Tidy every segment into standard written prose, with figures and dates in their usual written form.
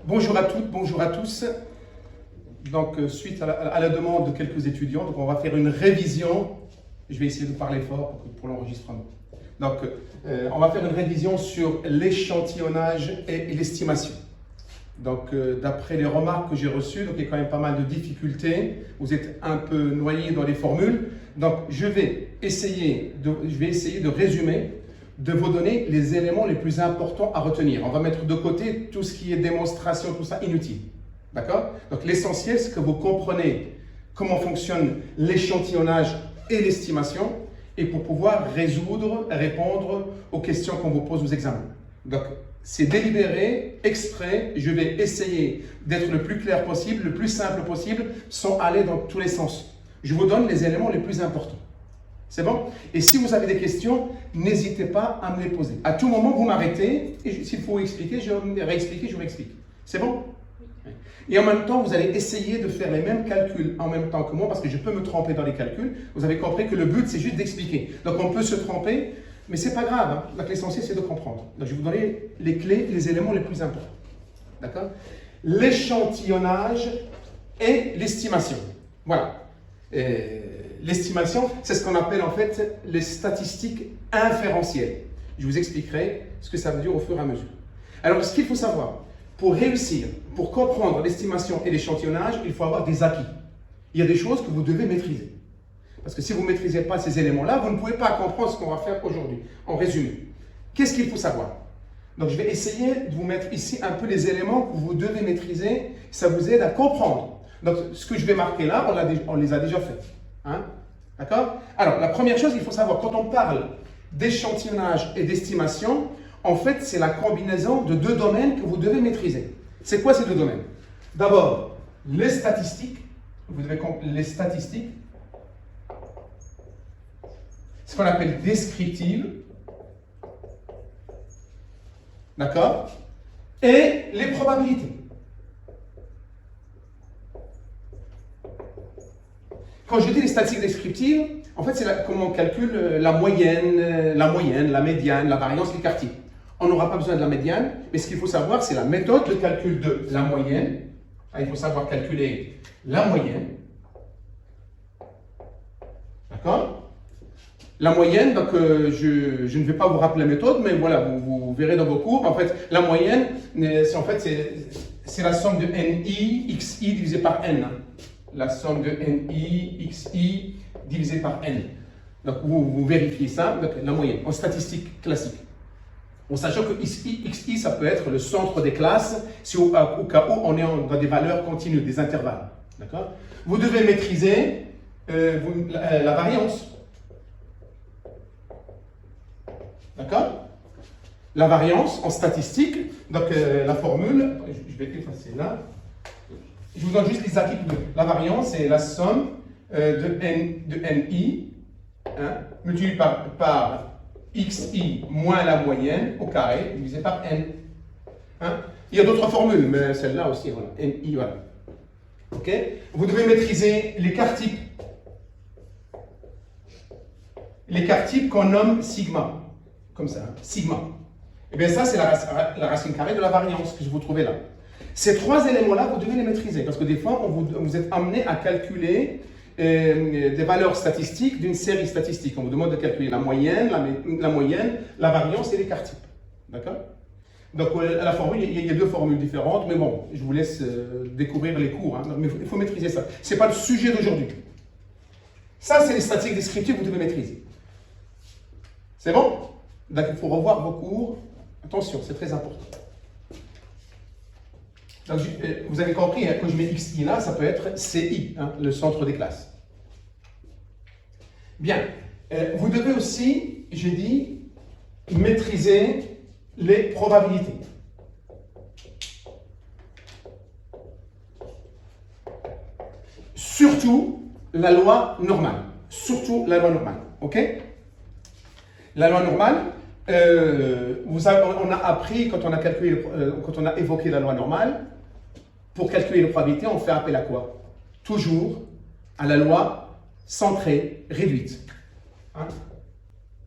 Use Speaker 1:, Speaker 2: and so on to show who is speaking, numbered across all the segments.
Speaker 1: Bonjour à toutes, bonjour à tous. Donc, suite à la demande de quelques étudiants, donc on va faire une révision. Je vais essayer de parler fort pour l'enregistrement. Donc, on va faire une révision sur l'échantillonnage et l'estimation. Donc, d'après les remarques que j'ai reçues, donc il y a quand même pas mal de difficultés. Vous êtes un peu noyés dans les formules. Donc, je vais essayer de résumer, de vous donner les éléments les plus importants à retenir. On va mettre de côté tout ce qui est démonstration, tout ça inutile. D'accord? Donc, l'essentiel, c'est que vous comprenez comment fonctionne l'échantillonnage et l'estimation, et pour pouvoir répondre aux questions qu'on vous pose aux examens. Donc, c'est délibéré, exprès, je vais essayer d'être le plus clair possible, le plus simple possible, sans aller dans tous les sens. Je vous donne les éléments les plus importants. C'est bon? Et si vous avez des questions, n'hésitez pas à me les poser. À tout moment, vous m'arrêtez, et s'il faut expliquer, je vais réexpliquer, je vous explique. C'est bon? Et en même temps, vous allez essayer de faire les mêmes calculs en même temps que moi, parce que je peux me tromper dans les calculs. Vous avez compris que le but, c'est juste d'expliquer. Donc, on peut se tromper, mais ce n'est pas grave. Hein. Donc, l'essentiel, c'est de comprendre. Donc, je vais vous donner les clés, les éléments les plus importants. D'accord? L'échantillonnage et l'estimation. Voilà. L'estimation, c'est ce qu'on appelle en fait les statistiques inférentielles. Je vous expliquerai ce que ça veut dire au fur et à mesure. Alors, ce qu'il faut savoir, pour réussir, pour comprendre l'estimation et l'échantillonnage, il faut avoir des acquis. Il y a des choses que vous devez maîtriser. Parce que si vous ne maîtrisez pas ces éléments-là, vous ne pouvez pas comprendre ce qu'on va faire aujourd'hui. En résumé, qu'est-ce qu'il faut savoir? Donc, je vais essayer de vous mettre ici un peu les éléments que vous devez maîtriser. Ça vous aide à comprendre. Donc, ce que je vais marquer là, on les a déjà fait. Hein? D'accord? Alors, la première chose, il faut savoir, quand on parle d'échantillonnage et d'estimation, en fait, c'est la combinaison de deux domaines que vous devez maîtriser. C'est quoi ces deux domaines? D'abord, les statistiques. Vous devez comprendre les statistiques. Ce qu'on appelle descriptives. D'accord? Et les probabilités. Quand je dis les statistiques descriptives, en fait, c'est comment on calcule la moyenne, la médiane, la variance, l'écart type. On n'aura pas besoin de la médiane, mais ce qu'il faut savoir, c'est la méthode de calcul de la moyenne. Il faut savoir calculer la moyenne. D'accord? La moyenne, donc je ne vais pas vous rappeler la méthode, mais voilà, vous verrez dans vos cours. En fait, la moyenne, c'est la somme de NI, XI divisé par N. La somme de NI, XI divisé par N. Donc, vous vérifiez ça, donc, la moyenne, en statistique classique. En sachant que XI, ça peut être le centre des classes, si au cas où on est dans des valeurs continues, des intervalles. D'accord? Vous devez maîtriser la variance. D'accord? La variance en statistique, donc la formule, je vais effacer là. Je vous donne juste les acquis. La variance, c'est la somme de NI hein, multiplié par XI moins la moyenne au carré divisé par N. Hein? Il y a d'autres formules, mais celle-là aussi, voilà. NI, voilà. Ok? Vous devez maîtriser l'écart type. L'écart type qu'on nomme sigma. Comme ça, hein? Sigma. Et bien ça, c'est la racine carrée de la variance que je vous trouvais là. Ces trois éléments-là, vous devez les maîtriser parce que des fois, vous êtes amené à calculer des valeurs statistiques d'une série statistique. On vous demande de calculer la moyenne, la variance et l'écart type. D'accord? Donc, à la formule, il y a deux formules différentes, mais bon, je vous laisse découvrir les cours. Hein, mais il faut maîtriser ça. Ce n'est pas le sujet d'aujourd'hui. Ça, c'est les statistiques descriptives que vous devez maîtriser. C'est bon? Donc, il faut revoir vos cours. Attention, c'est très important. Donc, vous avez compris, hein, quand je mets XI là, ça peut être CI, hein, le centre des classes. Bien. Vous devez aussi, j'ai dit, maîtriser les probabilités. Surtout la loi normale. Surtout la loi normale. OK? La loi normale, on a appris, quand on a évoqué la loi normale, pour calculer les probabilités, on fait appel à quoi? Toujours à la loi centrée réduite. Hein?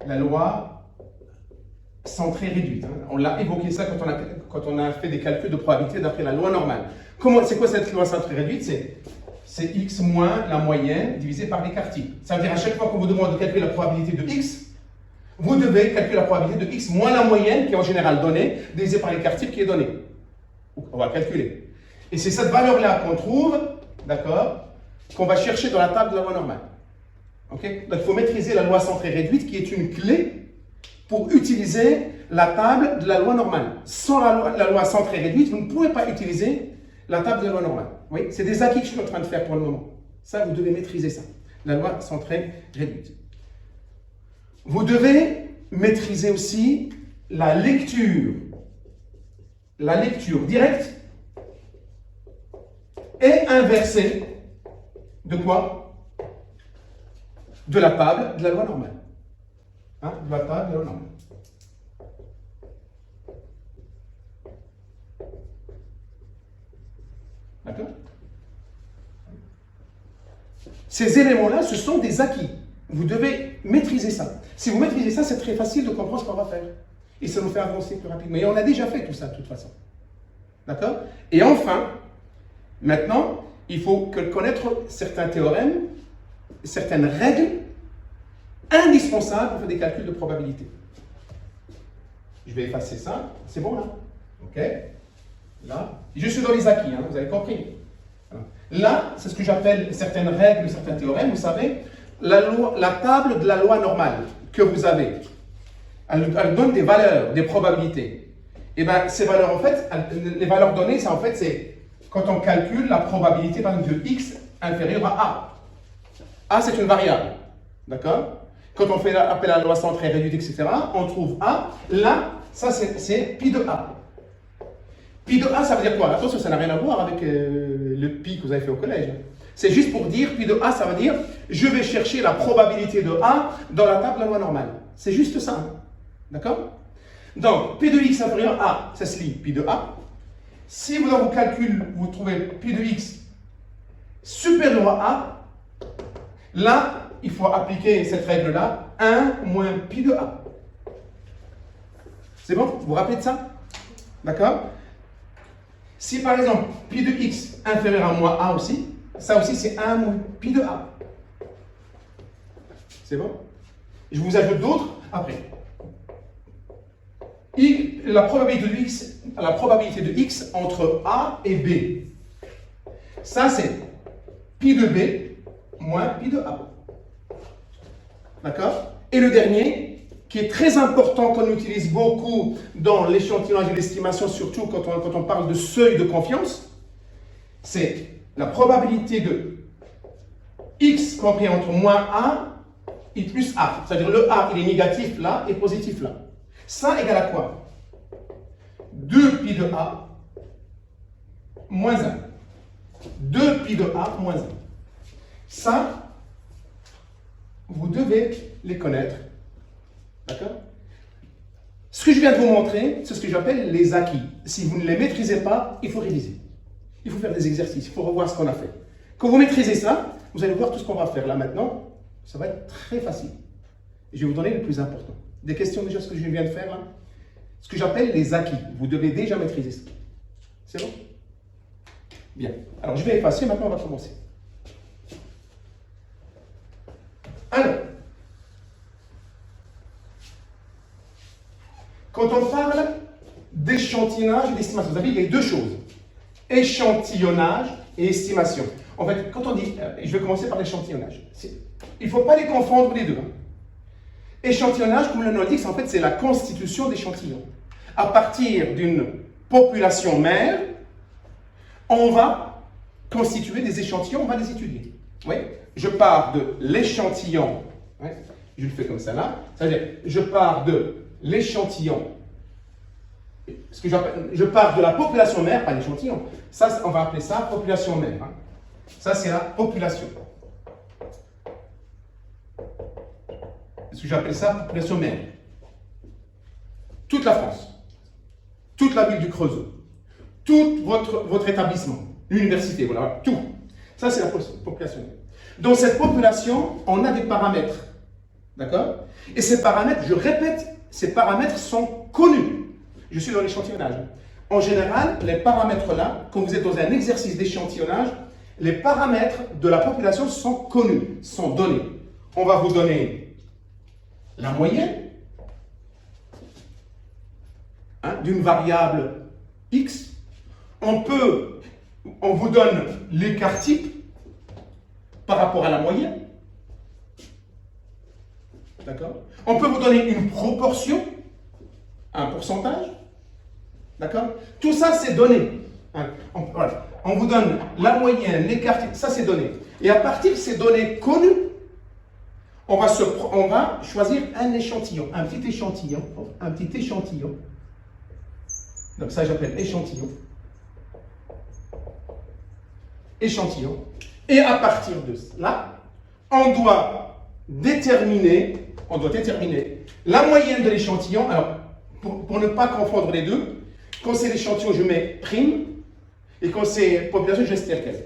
Speaker 1: La loi centrée réduite. Hein. On l'a évoqué ça quand on a fait des calculs de probabilité d'après la loi normale. C'est quoi cette loi centrée réduite? C'est x moins la moyenne divisé par l'écart type. Ça veut dire à chaque fois qu'on vous demande de calculer la probabilité de x, vous devez calculer la probabilité de x moins la moyenne qui est en général donnée, divisé par l'écart type qui est donné. On va calculer. Et c'est cette valeur-là qu'on trouve, d'accord, qu'on va chercher dans la table de la loi normale. Okay? Donc il faut maîtriser la loi centrée réduite qui est une clé pour utiliser la table de la loi normale. Sans la loi centrée réduite, vous ne pouvez pas utiliser la table de la loi normale. Oui, c'est des acquis que je suis en train de faire pour le moment. Ça, vous devez maîtriser ça. La loi centrée réduite. Vous devez maîtriser aussi la lecture. La lecture directe et inversée de quoi? De la table de la loi normale. Hein? De la table de la loi normale. D'accord? Ces éléments-là, ce sont des acquis. Vous devez maîtriser ça. Si vous maîtrisez ça, c'est très facile de comprendre ce qu'on va faire. Et ça nous fait avancer plus rapidement. Et on a déjà fait tout ça, de toute façon. D'accord? Et enfin, maintenant, il faut connaître certains théorèmes, certaines règles indispensables pour faire des calculs de probabilité. Je vais effacer ça. C'est bon, là? OK? Là, je suis dans les acquis, hein, vous avez compris. Là, c'est ce que j'appelle certaines règles, certains théorèmes. Vous savez, la table de la loi normale que vous avez, elle donne des valeurs, des probabilités. Et bien, ces valeurs, en fait, les valeurs données, ça, en fait, c'est quand on calcule la probabilité, par exemple, de x inférieur à a. A, c'est une variable. D'accord? Quand on fait appel à la loi centrée réduite, etc., on trouve a. Là, ça, c'est pi de a. Pi de a, ça veut dire quoi? Attention, ça n'a rien à voir avec le pi que vous avez fait au collège. C'est juste pour dire, pi de a, ça veut dire, je vais chercher la probabilité de a dans la table de la loi normale. C'est juste ça. Hein. D'accord? Donc, pi de x inférieur à a, ça se lit pi de a. Si vous, dans vos calculs, vous trouvez pi de x supérieur à a, là, il faut appliquer cette règle-là, 1 moins pi de a. C'est bon? Vous vous rappelez de ça? D'accord? Si par exemple, pi de x inférieur à moins a aussi, ça aussi c'est 1 moins pi de a. C'est bon? Je vous ajoute d'autres après. La probabilité de x entre a et b. Ça c'est pi de b moins pi de a. D'accord? Et le dernier, qui est très important, qu'on utilise beaucoup dans l'échantillonnage et l'estimation, surtout quand on parle de seuil de confiance, c'est la probabilité de x compris entre moins a et plus a. C'est-à-dire le a, il est négatif là et positif là. Ça égale à quoi? 2 pi de a moins 1. 2 pi de a moins 1. Ça, vous devez les connaître. D'accord? Ce que je viens de vous montrer, c'est ce que j'appelle les acquis. Si vous ne les maîtrisez pas, il faut réviser. Il faut faire des exercices, il faut revoir ce qu'on a fait. Quand vous maîtrisez ça, vous allez voir tout ce qu'on va faire là maintenant. Ça va être très facile. Et je vais vous donner le plus important. Des questions déjà, ce que je viens de faire là. Ce que j'appelle les acquis. Vous devez déjà maîtriser ça. C'est bon? Bien. Alors, je vais effacer, maintenant on va commencer. Alors, quand on parle d'échantillonnage et d'estimation, vous savez, il y a deux choses. Échantillonnage et estimation. En fait, quand on dit, je vais commencer par l'échantillonnage. Il ne faut pas les confondre les deux. Hein. Échantillonnage, comme le nom l'indique, en fait, c'est la constitution d'échantillons. À partir d'une population mère, on va constituer des échantillons, on va les étudier. Oui? Je pars de l'échantillon, ouais, je le fais comme ça là, c'est-à-dire je pars de l'échantillon, je pars de la population mère, pas l'échantillon, ça on va appeler ça population mère. Hein. Ça c'est la population. Ce que j'appelle ça population mère. Toute la France, toute la ville du Creusot, tout votre établissement, l'université, voilà, tout. Ça c'est la population mère. Dans cette population, on a des paramètres. D'accord? Et ces paramètres, je répète, ces paramètres sont connus. Je suis dans l'échantillonnage. En général, les paramètres là, quand vous êtes dans un exercice d'échantillonnage, les paramètres de la population sont connus, sont donnés. On va vous donner la moyenne d'une variable x. On vous donne l'écart type par rapport à la moyenne. D'accord? On peut vous donner une proportion, un pourcentage. D'accord? Tout ça, c'est donné. Voilà. On vous donne la moyenne, l'écart type, ça c'est donné. Et à partir de ces données connues, on va choisir un échantillon, un petit échantillon. Donc ça, j'appelle échantillon. Et à partir de là, on doit déterminer la moyenne de l'échantillon. Alors, pour ne pas confondre les deux, quand c'est l'échantillon, je mets prime, et quand c'est population, je mets tel quel.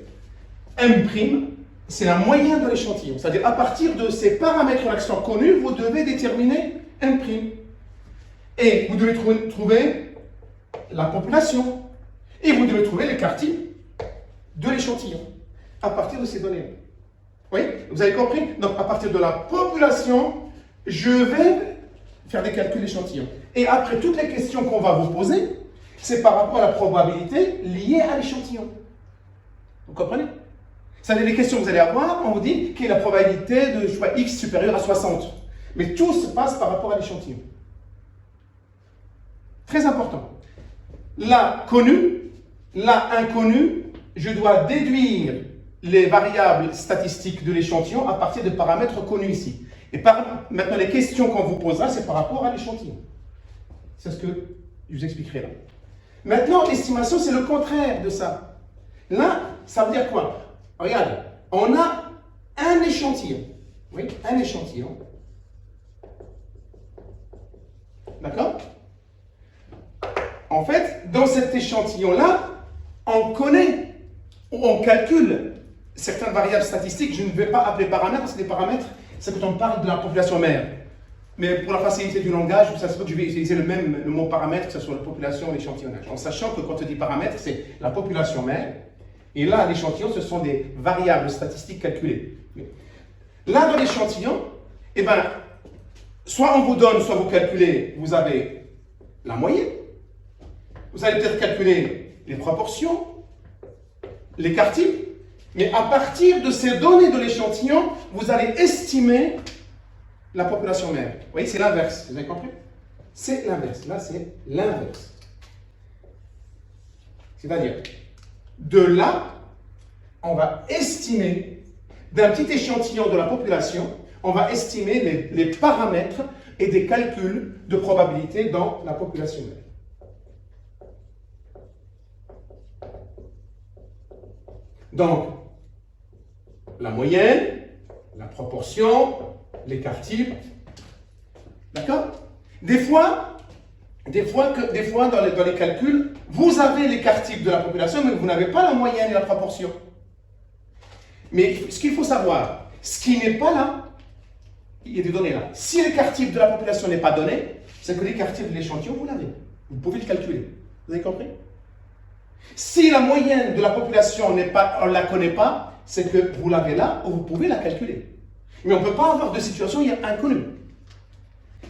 Speaker 1: M prime, c'est la moyenne de l'échantillon. C'est-à-dire, à partir de ces paramètres qui sont connus, vous devez déterminer M prime. Et vous devez trouver la population. Et vous devez trouver l'écart type de l'échantillon. À partir de ces données. Oui, vous avez compris? Donc, à partir de la population, je vais faire des calculs d'échantillon. Et après, toutes les questions qu'on va vous poser, c'est par rapport à la probabilité liée à l'échantillon. Vous comprenez? C'est-à-dire, les questions que vous allez avoir, on vous dit quelle est la probabilité de choix x supérieure à 60. Mais tout se passe par rapport à l'échantillon. Très important. Là, connu, là, inconnu, je dois déduire les variables statistiques de l'échantillon à partir de paramètres connus ici. Et maintenant, les questions qu'on vous posera, c'est par rapport à l'échantillon. C'est ce que je vous expliquerai là. Maintenant, l'estimation, c'est le contraire de ça. Là, ça veut dire quoi? Regardez, on a un échantillon. Oui, un échantillon. D'accord? En fait, dans cet échantillon-là, on connaît ou on calcule certaines variables statistiques. Je ne vais pas appeler paramètres, parce que les paramètres, c'est quand on parle de la population mère. Mais pour la facilité du langage, ça se peut que je vais utiliser le mot paramètre, que ce soit la population ou l'échantillonnage. En sachant que quand on dit paramètre, c'est la population mère. Et là, l'échantillon, ce sont des variables statistiques calculées. Là, dans l'échantillon, eh ben, soit on vous donne, soit vous calculez, vous avez la moyenne. Vous allez peut-être calculer les proportions, l'écart type. Mais à partir de ces données de l'échantillon, vous allez estimer la population mère. Vous voyez, c'est l'inverse. Vous avez compris? C'est l'inverse. Là, c'est l'inverse. C'est-à-dire, de là, on va estimer, d'un petit échantillon de la population, on va estimer les paramètres et des calculs de probabilité dans la population mère. Donc, la moyenne, la proportion, l'écart type. D'accord? Des fois, dans les calculs, vous avez l'écart type de la population, mais vous n'avez pas la moyenne et la proportion. Mais ce qu'il faut savoir, ce qui n'est pas là, il y a des données là. Si l'écart type de la population n'est pas donné, c'est que l'écart type de l'échantillon, vous l'avez. Vous pouvez le calculer. Vous avez compris? Si la moyenne de la population on ne la connaît pas, c'est que vous l'avez là ou vous pouvez la calculer. Mais on ne peut pas avoir de situation où il y a inconnu.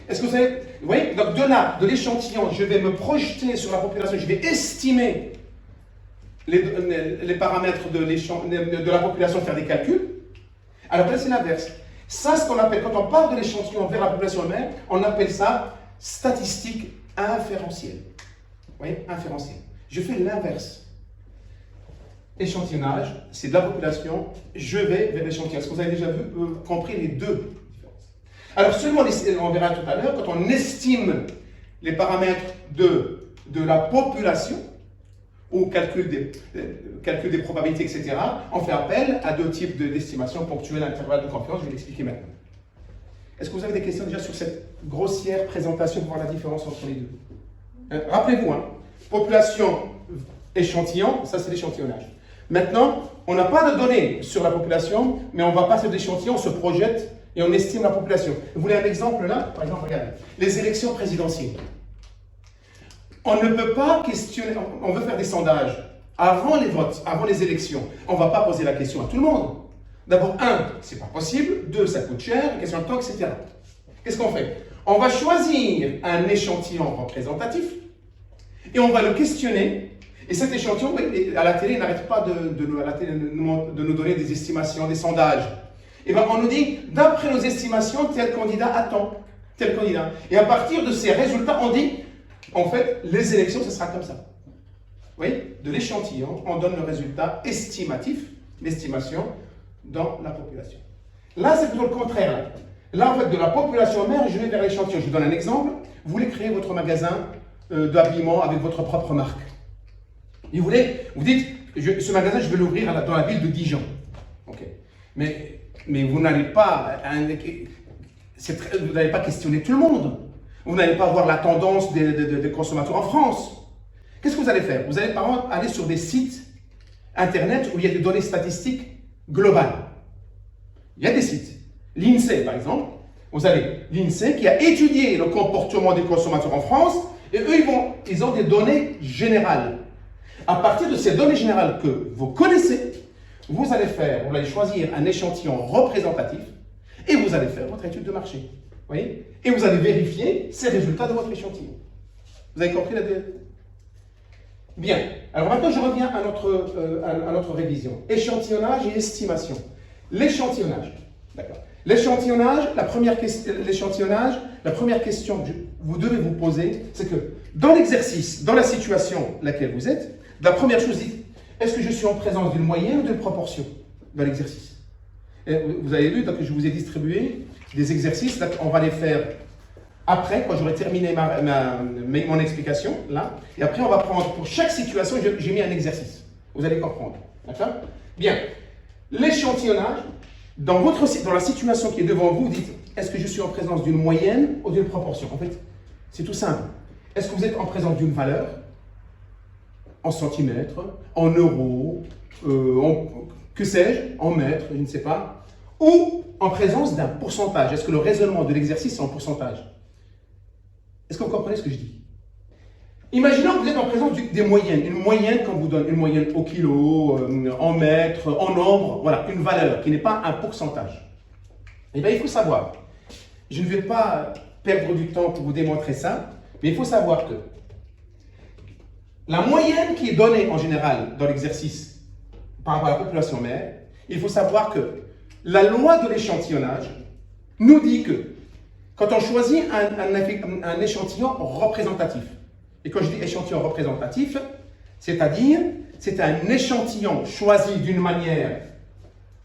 Speaker 1: Est-ce que vous savez? Vous voyez? Donc de là, de l'échantillon, je vais me projeter sur la population, je vais estimer les paramètres de la population, faire des calculs. Alors là, c'est l'inverse. Ça, ce qu'on appelle, quand on parle de l'échantillon vers la population elle-même, on appelle ça statistique inférentielle. Vous voyez? Inférentielle. Je fais l'inverse. Échantillonnage, c'est de la population, je vais vers l'échantillon. Est-ce que vous avez déjà compris les deux différences? Alors seulement, on verra tout à l'heure, quand on estime les paramètres de la population, ou calcul des probabilités, etc., on fait appel à deux types d'estimation ponctuelle, intervalle de confiance. Je vais l'expliquer maintenant. Est-ce que vous avez des questions déjà sur cette grossière présentation pour voir la différence entre les deux? Rappelez-vous, population échantillon, ça c'est l'échantillonnage. Maintenant, on n'a pas de données sur la population, mais on va passer d'échantillon, on se projette et on estime la population. Vous voulez un exemple là? Par exemple, regardez, les élections présidentielles. On ne peut pas questionner, on veut faire des sondages avant les votes, avant les élections. On ne va pas poser la question à tout le monde. D'abord, c'est pas possible. 2, ça coûte cher, question de temps, etc. Qu'est-ce qu'on fait? On va choisir un échantillon représentatif et on va le questionner. Et cet échantillon, à la télé, n'arrête pas de nous donner des estimations, des sondages. Et bien, on nous dit, d'après nos estimations, tel candidat attend, tel candidat. Et à partir de ces résultats, on dit, en fait, les élections, ce sera comme ça. Vous voyez? De l'échantillon, on donne le résultat estimatif, l'estimation, dans la population. Là, c'est plutôt le contraire. Là, en fait, de la population mère, je vais vers l'échantillon. Je vous donne un exemple. Vous voulez créer votre magasin d'habillement avec votre propre marque. Et vous dites, ce magasin, je vais l'ouvrir dans la ville de Dijon. Okay. Mais vous n'allez pas, vous n'allez pas questionner tout le monde. Vous n'allez pas voir la tendance des consommateurs en France. Qu'est-ce que vous allez faire? Vous allez par exemple aller sur des sites internet où il y a des données statistiques globales. Il y a des sites. L'INSEE, par exemple. Vous avez l'INSEE qui a étudié le comportement des consommateurs en France et eux, ils ont des données générales. À partir de ces données générales que vous connaissez, vous allez choisir un échantillon représentatif et vous allez faire votre étude de marché. Vous voyez? Et vous allez vérifier ces résultats de votre échantillon. Vous avez compris la DL? Bien. Alors maintenant, je reviens à notre révision. Échantillonnage et estimation. L'échantillonnage. D'accord. L'échantillonnage, la première question que vous devez vous poser, c'est que dans l'exercice, dans la situation dans laquelle vous êtes, la première chose, est-ce que je suis en présence d'une moyenne ou d'une proportion dans l'exercice? Vous avez vu, donc je vous ai distribué des exercices, là, on va les faire après, quand j'aurai terminé mon explication, là, et après on va prendre, pour chaque situation, j'ai mis un exercice. Vous allez comprendre, d'accord? Bien, l'échantillonnage, dans la situation qui est devant vous, vous dites, est-ce que je suis en présence d'une moyenne ou d'une proportion? En fait, c'est tout simple. Est-ce que vous êtes en présence d'une valeur, en centimètres, en euros, que sais-je, en mètres, je ne sais pas, ou en présence d'un pourcentage? Est-ce que le raisonnement de l'exercice est en pourcentage? Est-ce que vous comprenez ce que je dis? Imaginons que vous êtes en présence des moyennes. Une moyenne qu'on vous donne, une moyenne au kilo, en mètres, en nombre, voilà, une valeur qui n'est pas un pourcentage. Eh bien, il faut savoir, je ne vais pas perdre du temps pour vous démontrer ça, mais il faut savoir que la moyenne qui est donnée en général dans l'exercice par rapport à la population mère, il faut savoir que la loi de l'échantillonnage nous dit que quand on choisit un échantillon représentatif, et quand je dis échantillon représentatif, c'est-à-dire c'est un échantillon choisi d'une manière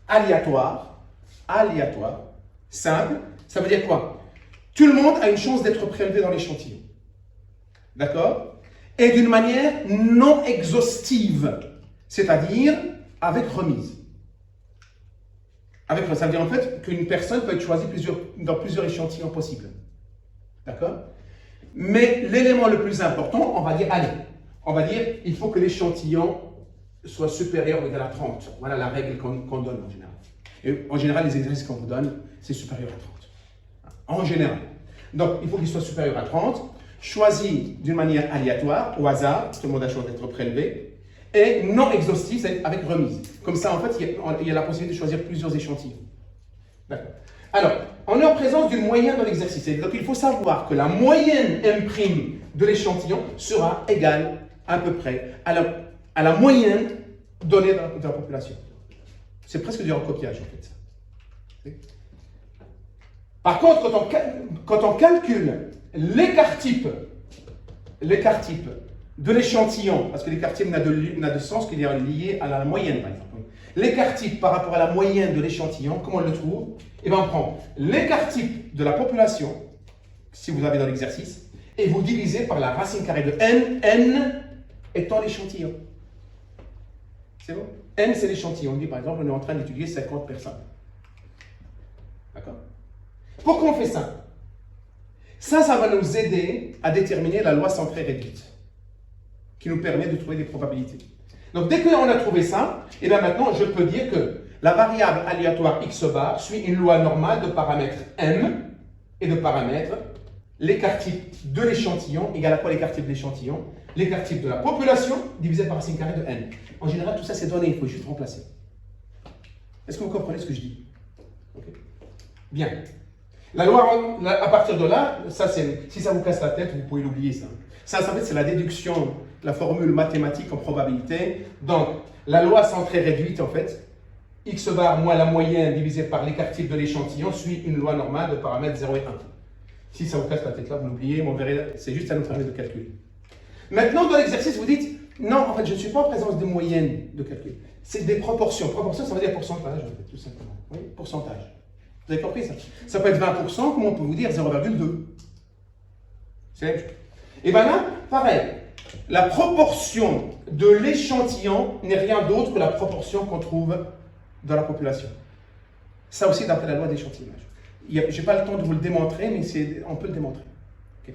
Speaker 1: aléatoire, simple, ça veut dire quoi? Tout le monde a une chance d'être prélevé dans l'échantillon. D'accord? Et d'une manière non exhaustive, c'est-à-dire avec remise. Ça veut dire en fait qu'une personne peut être choisie dans plusieurs échantillons possibles. D'accord? Mais l'élément le plus important, on va dire, il faut que l'échantillon soit supérieur ou égal à 30. Voilà la règle qu'on donne en général. Et en général, les exercices qu'on vous donne, c'est supérieur à 30. En général. Donc, il faut qu'il soit supérieur à 30, choisi d'une manière aléatoire, au hasard, tout le monde a choisi d'être prélevé, et non exhaustif, c'est avec remise. Comme ça, en fait, il y a la possibilité de choisir plusieurs échantillons. D'accord. Alors, on est en présence d'une moyenne dans l'exercice. Donc, il faut savoir que la moyenne M' de l'échantillon sera égale, à peu près, à la moyenne donnée dans la population. C'est presque du recopiage, en fait. Par contre, quand on calcule l'écart type de l'échantillon, parce que l'écart type n'a de sens qu'il est lié à la moyenne, par exemple. L'écart type par rapport à la moyenne de l'échantillon, comment on le trouve? Eh bien, on prend l'écart type de la population, si vous avez dans l'exercice, et vous divisez par la racine carrée de n étant l'échantillon. C'est bon? N, c'est l'échantillon. On dit, par exemple, on est en train d'étudier 50 personnes. D'accord? Pourquoi on fait ça? Ça va nous aider à déterminer la loi centrée réduite, qui nous permet de trouver des probabilités. Donc, dès qu'on a trouvé ça, et bien maintenant, je peux dire que La variable aléatoire x bar suit une loi normale de paramètres m et de paramètres l'écart type de l'échantillon égale à quoi l'écart type de l'échantillon? L'écart type de la population divisé par racine carrée de n. En général, tout ça c'est donné, il faut juste remplacer. Est-ce que vous comprenez ce que je dis? Okay. Bien. La loi, à partir de là, ça si ça vous casse la tête, vous pouvez l'oublier ça. Ça, en fait, c'est la déduction, la formule mathématique en probabilité. Donc, la loi centrée réduite, en fait, x bar moins la moyenne divisé par l'écart type de l'échantillon suit une loi normale de paramètres 0 et 1. Si ça vous casse la tête là, vous l'oubliez, mais on verra, c'est juste à nous permettre de calculer. Maintenant, dans l'exercice, vous dites, non, en fait, je ne suis pas en présence de moyenne de calcul. C'est des proportions. Proportion, ça veut dire pourcentage, en fait, tout simplement. Oui, pourcentage. Vous avez compris ça? Ça peut être 20%, comme on peut vous dire 0,2. C'est la même chose. Et bien là, pareil. La proportion de l'échantillon n'est rien d'autre que la proportion qu'on trouve dans la population. Ça aussi, d'après la loi d'échantillonnage. Je n'ai pas le temps de vous le démontrer, mais on peut le démontrer. Okay.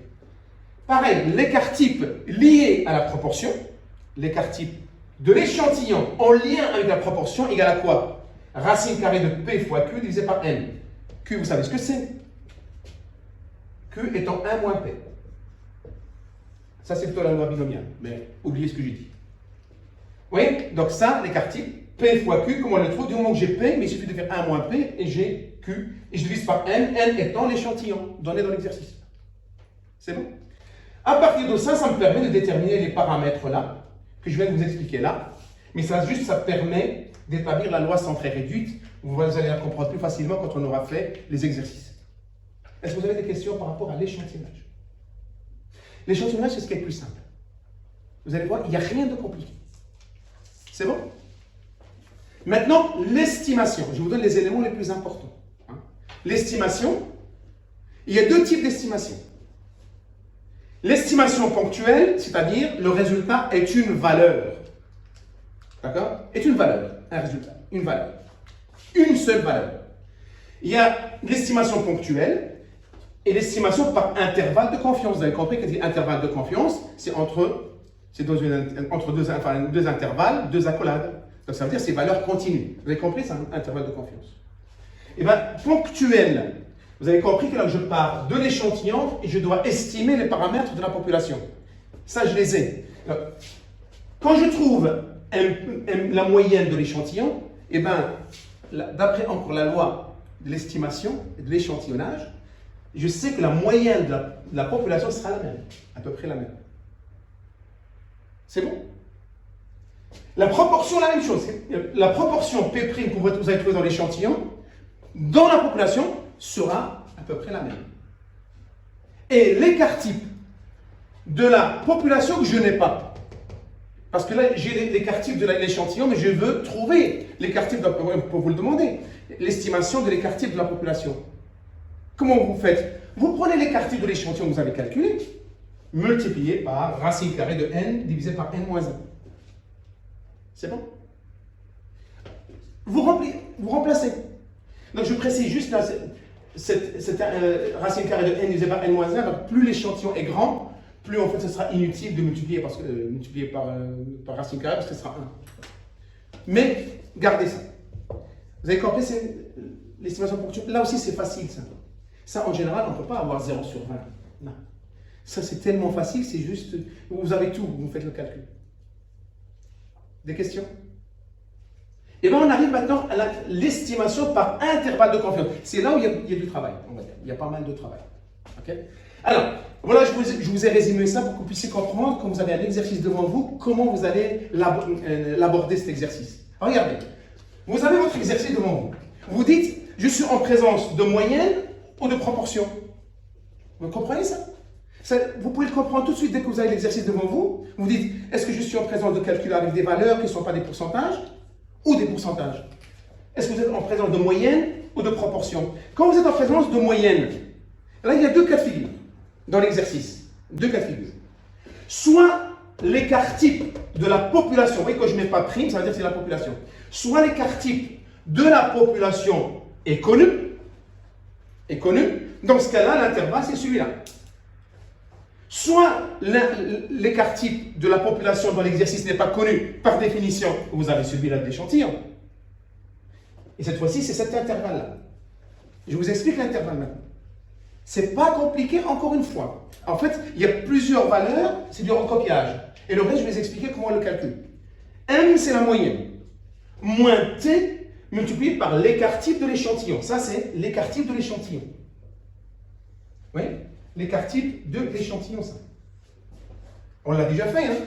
Speaker 1: Pareil, l'écart type lié à la proportion, l'écart type de l'échantillon en lien avec la proportion égale à quoi? Racine carrée de P fois Q divisé par N. Q, vous savez ce que c'est? Q étant 1 moins P. Ça, c'est plutôt la loi binomiale, mais oubliez ce que j'ai dit. Vous voyez? Donc ça, l'écart type, P fois Q, comment on le trouve? Du moment que j'ai P, mais il suffit de faire 1 moins P, et j'ai Q, et je divise par N, N étant l'échantillon donné dans l'exercice. C'est bon? À partir de ça, ça me permet de déterminer les paramètres là, que je vais vous expliquer là, mais ça permet d'établir la loi centrée réduite. Vous allez la comprendre plus facilement quand on aura fait les exercices. Est-ce que vous avez des questions par rapport à l'échantillonnage? L'échantillonnage, c'est ce qui est le plus simple. Vous allez voir, il n'y a rien de compliqué. C'est bon? Maintenant, l'estimation. Je vous donne les éléments les plus importants. L'estimation, il y a deux types d'estimation. L'estimation ponctuelle, c'est-à-dire le résultat est une valeur. D'accord? Est une valeur, un résultat, une valeur. Une seule valeur. Il y a l'estimation ponctuelle et l'estimation par intervalle de confiance. Vous avez compris que intervalle de confiance, c'est entre deux intervalles, deux accolades. Donc ça veut dire c'est valeurs continues. Vous avez compris, c'est un intervalle de confiance. Et bien, ponctuel, vous avez compris que là je pars de l'échantillon et je dois estimer les paramètres de la population. Ça, je les ai. Donc, quand je trouve la moyenne de l'échantillon, et bien, d'après encore la loi de l'estimation et de l'échantillonnage, je sais que la moyenne de la population sera la même, à peu près la même. C'est bon? La proportion, la même chose. La proportion P' que vous allez trouver dans l'échantillon, dans la population, sera à peu près la même. Et l'écart type de la population que je n'ai pas. Parce que là, j'ai l'écart type de l'échantillon, mais je veux trouver l'écart type, pour vous le demander, l'estimation de l'écart type de la population. Comment vous faites? Vous prenez l'écart type de l'échantillon que vous avez calculé, multiplié par racine carrée de n divisé par n moins 1. C'est bon? Vous remplacez. Donc je précise juste là, cette racine carrée de n divisé par n moins 1, donc plus l'échantillon est grand, plus en fait ce sera inutile de multiplier, multiplier par racine carrée, parce que ce sera 1. Mais gardez ça. Vous avez compris, c'est l'estimation ponctuelle. Là aussi c'est facile ça. Ça en général, on ne peut pas avoir 0 sur 20. Non. Ça c'est tellement facile, c'est juste, vous avez tout, vous faites le calcul. Des questions? Et bien on arrive maintenant à l'estimation par intervalle de confiance. C'est là où il y a du travail, on va dire. Il y a pas mal de travail. Okay? Alors, voilà, je vous ai résumé ça pour que vous puissiez comprendre, quand vous avez un exercice devant vous, comment vous allez l'aborder cet exercice. Alors, regardez, vous avez votre exercice devant vous. Vous dites, je suis en présence de moyenne ou de proportion. Vous comprenez ça? Vous pouvez le comprendre tout de suite dès que vous avez l'exercice devant vous. Vous dites, est-ce que je suis en présence de calcul avec des valeurs qui ne sont pas des pourcentages ou des pourcentages? Est-ce que vous êtes en présence de moyenne ou de proportion? Quand vous êtes en présence de moyenne, là il y a deux cas de figure dans l'exercice. Deux cas de figure. Soit l'écart type de la population, vous voyez, quand je ne mets pas prime, ça veut dire que c'est la population. Soit l'écart type de la population est connu. Dans ce cas-là, l'intervalle, c'est celui-là. Soit l'écart type de la population dans l'exercice n'est pas connu, par définition, vous avez celui-là de l'échantillon. Et cette fois-ci, c'est cet intervalle-là. Je vous explique l'intervalle maintenant. C'est pas compliqué, encore une fois. En fait, il y a plusieurs valeurs, c'est du recopiage. Et le reste, je vais vous expliquer comment on le calcule. M, c'est la moyenne. Moins T multiplié par l'écart type de l'échantillon. Ça, c'est l'écart type de l'échantillon. Oui, l'écart type de l'échantillon, ça. On l'a déjà fait, hein?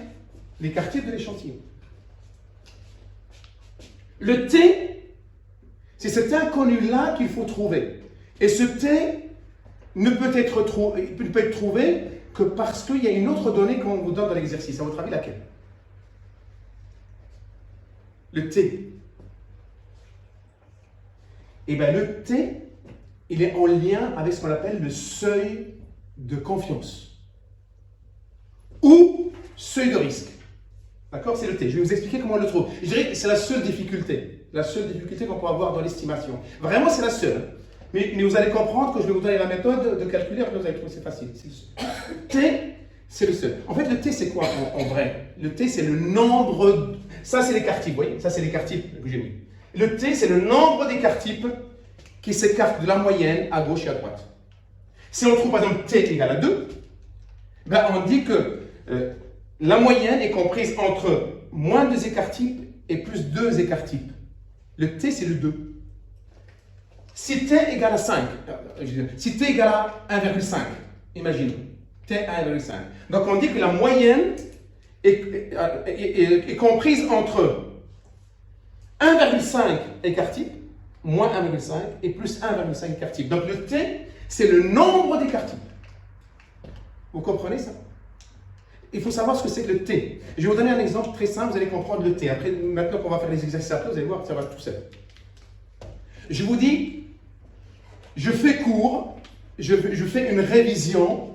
Speaker 1: L'écart type de l'échantillon. Le T, c'est cet inconnu-là qu'il faut trouver. Et ce T ne peut être trouvé que parce qu'il y a une autre donnée qu'on vous donne dans l'exercice. À votre avis, laquelle? Le T. Eh bien, le T, il est en lien avec ce qu'on appelle le seuil de confiance. Ou seuil de risque. D'accord? C'est le T. Je vais vous expliquer comment on le trouve. Je dirais que c'est la seule difficulté. La seule difficulté qu'on peut avoir dans l'estimation. Vraiment, c'est la seule. Mais vous allez comprendre que je vais vous donner la méthode de calculer. Vous allez trouver c'est facile. T, c'est le seul. En fait, le T, c'est quoi en vrai? Le T, c'est le nombre... Ça, c'est l'écart type. Vous voyez? Ça, c'est l'écart type que j'ai mis. Le T, c'est le nombre d'écarts types qui s'écartent de la moyenne à gauche et à droite. Si on trouve par exemple T égale à 2, ben on dit que la moyenne est comprise entre moins 2 écarts types et plus 2 écarts types. Le T, c'est le 2. Si T égale à 5, si T égale à 1,5, imaginez, T à 1,5. Donc on dit que la moyenne est comprise entre 1,5 écart type, moins 1,5 et plus 1,5 écart type. Donc le T, c'est le nombre d'écart types. Vous comprenez ça? Il faut savoir ce que c'est que le T. Je vais vous donner un exemple très simple, vous allez comprendre le T. Après, maintenant qu'on va faire les exercices après, vous allez voir que ça va tout seul. Je vous dis, je fais cours, je fais une révision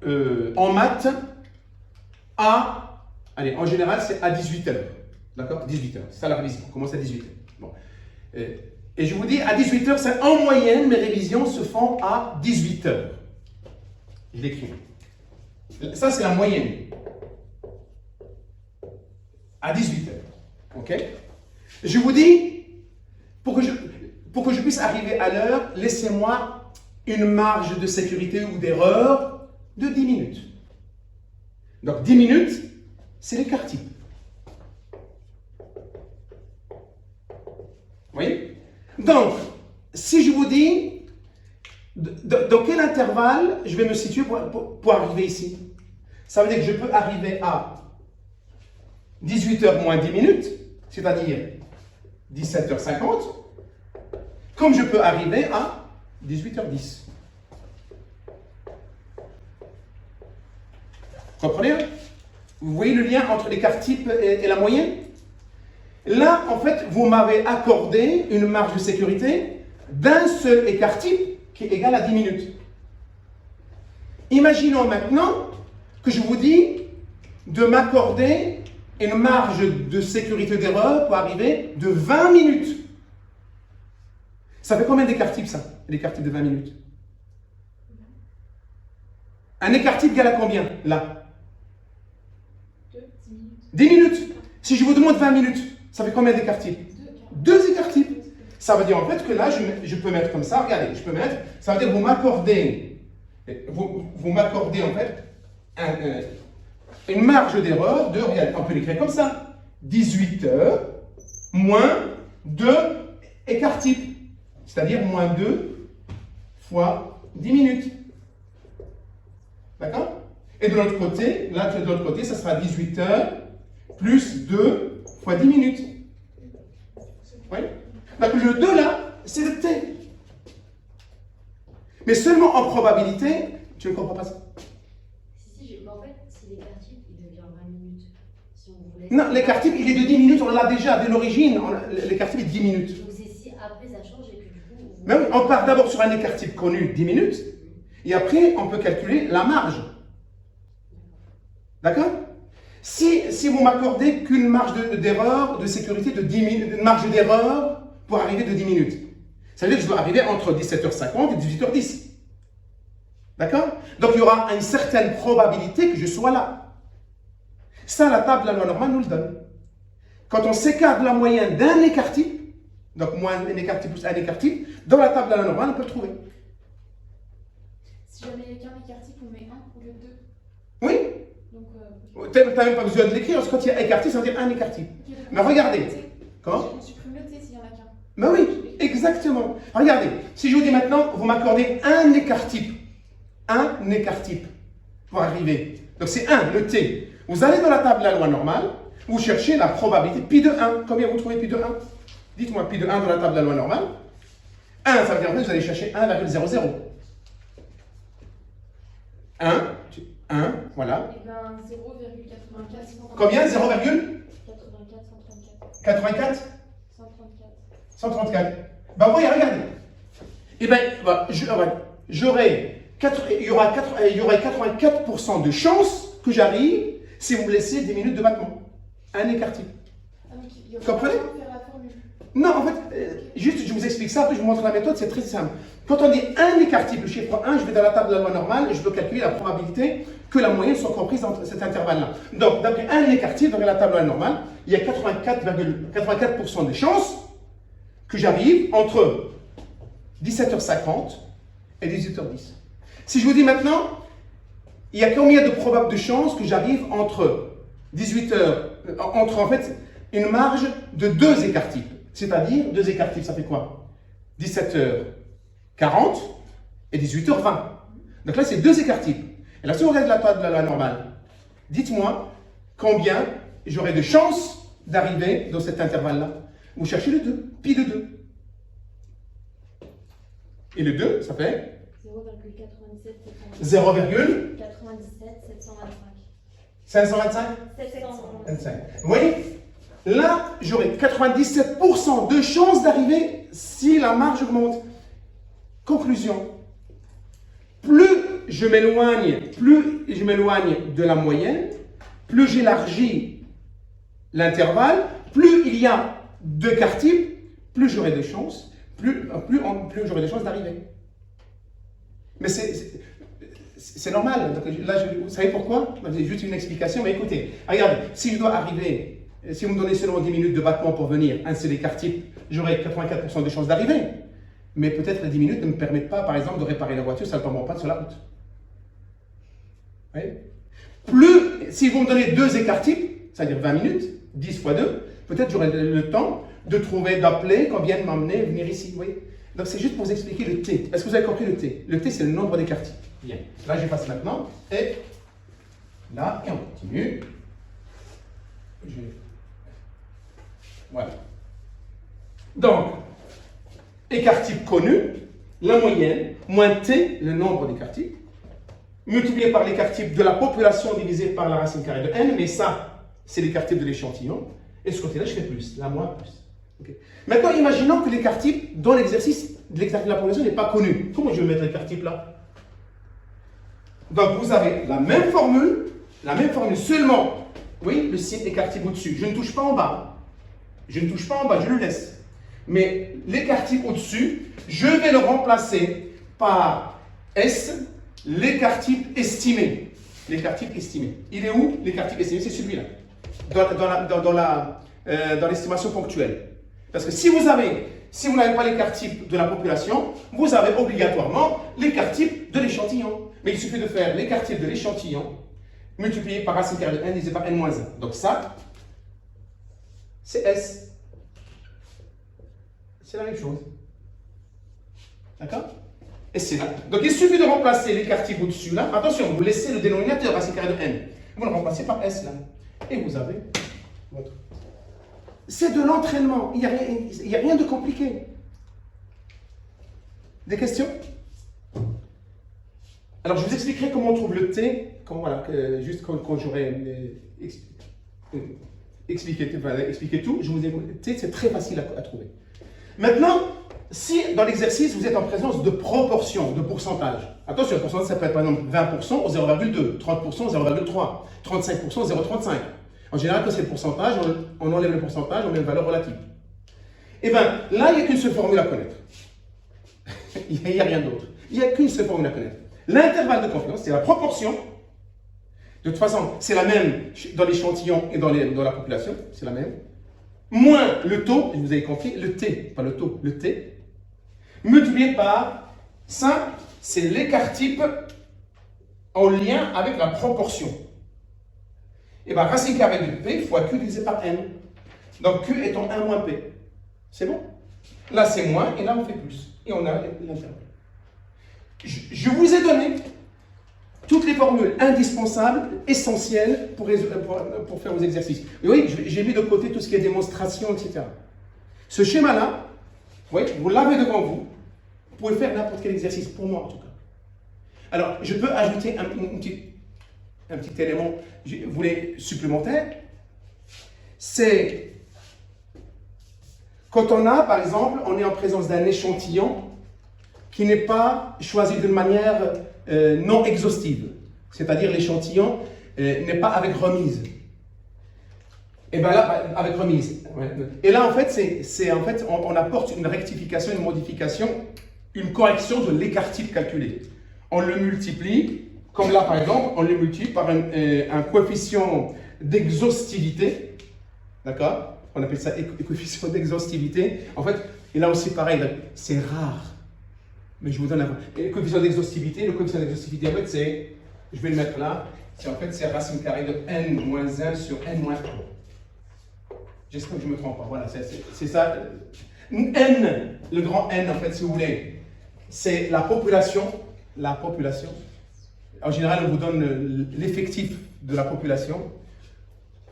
Speaker 1: en maths à, allez, en général, c'est à 18h. D'accord? 18h, c'est ça la révision, on commence à 18h. Bon. Et je vous dis, à 18h, c'est en moyenne, mes révisions se font à 18h. Je l'écris. Ça, c'est la moyenne. À 18h. OK? Je vous dis, pour que je puisse arriver à l'heure, laissez-moi une marge de sécurité ou d'erreur de 10 minutes. Donc, 10 minutes, c'est l'écart type. Oui? Donc, si je vous dis, dans quel intervalle je vais me situer pour arriver ici? Ça veut dire que je peux arriver à 18h moins 10 minutes, c'est-à-dire 17h50, comme je peux arriver à 18h10. Vous comprenez? Vous voyez le lien entre l'écart type et la moyenne? Là, en fait, vous m'avez accordé une marge de sécurité d'un seul écart type qui est égal à 10 minutes. Imaginons maintenant que je vous dis de m'accorder une marge de sécurité d'erreur pour arriver de 20 minutes. Ça fait combien d'écart types, ça, l'écart type de 20 minutes? Un écart type égale à combien, là? 10 minutes. Si je vous demande 20 minutes, ça fait combien d'écart types? 2 écarts types. Ça veut dire en fait que là, je peux mettre comme ça, regardez, je peux mettre, ça veut dire que vous m'accordez en fait une marge d'erreur de, regardez, on peut l'écrire comme ça, 18 heures moins 2 écarts types, c'est-à-dire moins 2 fois 10 minutes. D'accord? Et de l'autre côté, là de l'autre côté, ça sera 18 heures plus 2 fois 10 minutes. Oui? Donc le 2 là, c'est le T. Mais seulement en probabilité, tu ne comprends pas ça?
Speaker 2: En fait, si l'écart type, il devient 20 minutes. Si on voulait...
Speaker 1: Non, l'écart type, il est de 10 minutes, on l'a déjà, dès l'origine, l'écart type est de 10 minutes.
Speaker 2: Donc c'est si après ça change et que du coup...
Speaker 1: Mais oui, on part d'abord sur un écart type connu, 10 minutes, et après, on peut calculer la marge. D'accord? Si vous m'accordez qu'une marge d'erreur, de sécurité de 10 minutes, une marge d'erreur pour arriver de 10 minutes, ça veut dire que je dois arriver entre 17h50 et 18h10. D'accord? Donc il y aura une certaine probabilité que je sois là. Ça, la table de la loi normale nous le donne. Quand on s'écarte de la moyenne d'un écart type, Donc moins n écart type plus un écart type, dans la table à la normale, on peut le trouver.
Speaker 3: Si jamais il n'y a qu'un écart type, on met 1 au lieu de 2.
Speaker 1: Oui,
Speaker 3: Donc,
Speaker 1: tu n'as même pas besoin de l'écrire, parce que quand il y a écart type, ça veut dire un écart type.
Speaker 3: ok, donc
Speaker 1: Mais regardez. Comment?
Speaker 3: on supprime le T s'il n'y en a qu'un.
Speaker 1: Ben oui, exactement. Regardez, si je vous dis maintenant, vous m'accordez un écart type pour arriver. Donc c'est 1, le T. Vous allez dans la table de la loi normale, vous cherchez la probabilité pi de 1. Combien vous trouvez pi de 1? Dites-moi pi de 1 dans la table de la loi normale. 1, ça veut dire que vous allez chercher 1,00. 1, voilà.
Speaker 3: Et bien 0,84.
Speaker 1: Combien? 0,84?
Speaker 3: 84, 134.
Speaker 1: 134. Ben voyez, regardez. Eh bien, il y aura 84% de chances que j'arrive si vous me laissez 10 minutes de battement. Un écart type.
Speaker 3: Ah, donc, il y aura
Speaker 1: Comprenez?
Speaker 3: besoin de faire la formule.
Speaker 1: Non, en fait, juste je vous explique ça, après je vous montre la méthode, c'est très simple. Quand on dit un écart type, le chiffre 1, je vais dans la table de la loi normale et je peux calculer la probabilité que la moyenne soit comprise dans cet intervalle-là. Donc, d'après un écart type, dans la table de la loi normale, il y a 84% de chances que j'arrive entre 17h50 et 18h10. Si je vous dis maintenant, il y a combien de chances que j'arrive entre 18h, entre en fait une marge de 2 écarts types. C'est-à-dire, 2 écarts types, ça fait quoi? 17h40 et 18h20. Donc là, c'est 2 écarts types. Et là, si on regarde la table de la loi normale, dites-moi combien j'aurai de chances d'arriver dans cet intervalle-là. Vous cherchez le 2, pi de 2. Et le 2, ça fait
Speaker 3: 0,97
Speaker 1: 525. 25. Vous voyez? Là, j'aurai 97% de chances d'arriver si la marge augmente. Conclusion. Plus je m'éloigne de la moyenne, plus j'élargis l'intervalle, plus il y a d'écarts types, plus j'aurai de chances, plus j'aurai de chances d'arriver. Mais c'est normal. Donc, là, vous savez pourquoi? C'est juste une explication, mais écoutez, regardez, si je dois arriver, si vous me donnez seulement 10 minutes de battement pour venir, un seul écart type, j'aurai 84% de chances d'arriver. Mais peut-être les 10 minutes ne me permettent pas, par exemple, de réparer la voiture, ça ne tombe en panne sur la route. Vous voyez? Si vous me donnez 2 écarts types, c'est-à-dire 20 minutes, 10 fois 2, peut-être j'aurai le temps de trouver, d'appeler, qu'on vienne m'emmener, venir ici. Vous voyez? Donc c'est juste pour vous expliquer le T. Est-ce que vous avez compris le T? Le T, c'est le nombre d'écarts types. Bien. Là, j'efface maintenant. Et là, et on continue. Voilà. Donc, écart type connu, la moyenne, moins T, le nombre d'écarts types, multiplié par l'écart type de la population divisé par la racine carrée de n, mais ça, c'est l'écart type de l'échantillon. Et ce côté-là, je fais plus, là, moins plus. Okay. Maintenant, imaginons que l'écart type, dans l'exercice de l'écart de la population, n'est pas connu. Comment je vais mettre l'écart type là? Donc, vous avez la même formule seulement, oui, le signe écart type au-dessus. Je ne touche pas en bas. Je ne touche pas en bas, je le laisse. Mais l'écart type au-dessus, je vais le remplacer par S, l'écart type estimé. L'écart type estimé. Il est où l'écart type estimé? C'est celui-là. Dans l'estimation ponctuelle. Parce que si vous n'avez pas l'écart type de la population, vous avez obligatoirement l'écart type de l'échantillon. Mais il suffit de faire l'écart type de l'échantillon multiplié par racine carrée de n divisé par n-1. Donc ça, c'est S. C'est la même chose. D'accord? Et c'est là. Donc il suffit de remplacer l'écart type au-dessus là. Attention, vous laissez le dénominateur racine carrée de n. Vous le remplacez par S là. Et vous avez votre. C'est de l'entraînement. Il n'y a rien de compliqué. Des questions? Alors, je vous expliquerai comment on trouve le T, juste quand j'aurai expliqué tout. Je vous ai T, c'est très facile à trouver. Maintenant, si dans l'exercice, vous êtes en présence de proportions, de pourcentage. Attention, le pourcentage, ça peut être par exemple 20% au 0,2, 30% au 0,3, 35% au 0,35. En général, quand c'est le pourcentage, on enlève le pourcentage, on met une valeur relative. Eh bien, là, il n'y a qu'une seule formule à connaître. Il n'y a rien d'autre. Il n'y a qu'une seule formule à connaître. L'intervalle de confiance, c'est la proportion. De toute façon, c'est la même dans l'échantillon et dans la population. C'est la même. moins le taux, vous avez compris, le T, pas le taux, le T, multiplié par ça, c'est l'écart type en lien avec la proportion. Et bien, racine carrée de P fois Q divisé par N. Donc Q étant 1 moins P. C'est bon? Là, c'est moins, et là, on fait plus. Et on a l'intervalle. Je vous ai donné toutes les formules indispensables, essentielles pour faire vos exercices. Et oui, j'ai mis de côté tout ce qui est démonstration, etc. Ce schéma-là, vous l'avez devant vous. Vous pouvez faire n'importe quel exercice, pour moi en tout cas. Alors, je peux ajouter un petit élément, vous voulez, supplémentaire. C'est quand on a, par exemple, on est en présence d'un échantillon qui n'est pas choisi d'une manière non exhaustive. C'est-à-dire l'échantillon n'est pas avec remise. Et bien là, avec remise. Et là, en fait, on apporte une rectification, une modification, une correction de l'écart type calculé. On le multiplie, comme là, par exemple, on le multiplie par un coefficient d'exhaustivité. D'accord? On appelle ça coefficient d'exhaustivité. En fait, et là aussi, pareil, c'est rare. Mais je vous donne le coefficient d'exhaustivité. Le coefficient d'exhaustivité, en fait, c'est, je vais le mettre là, c'est racine carrée de n moins 1 sur n moins 1. J'espère que je ne me trompe pas. Voilà, c'est ça. N, le grand N, en fait, si vous voulez, c'est la population. La population. En général, on vous donne l'effectif de la population.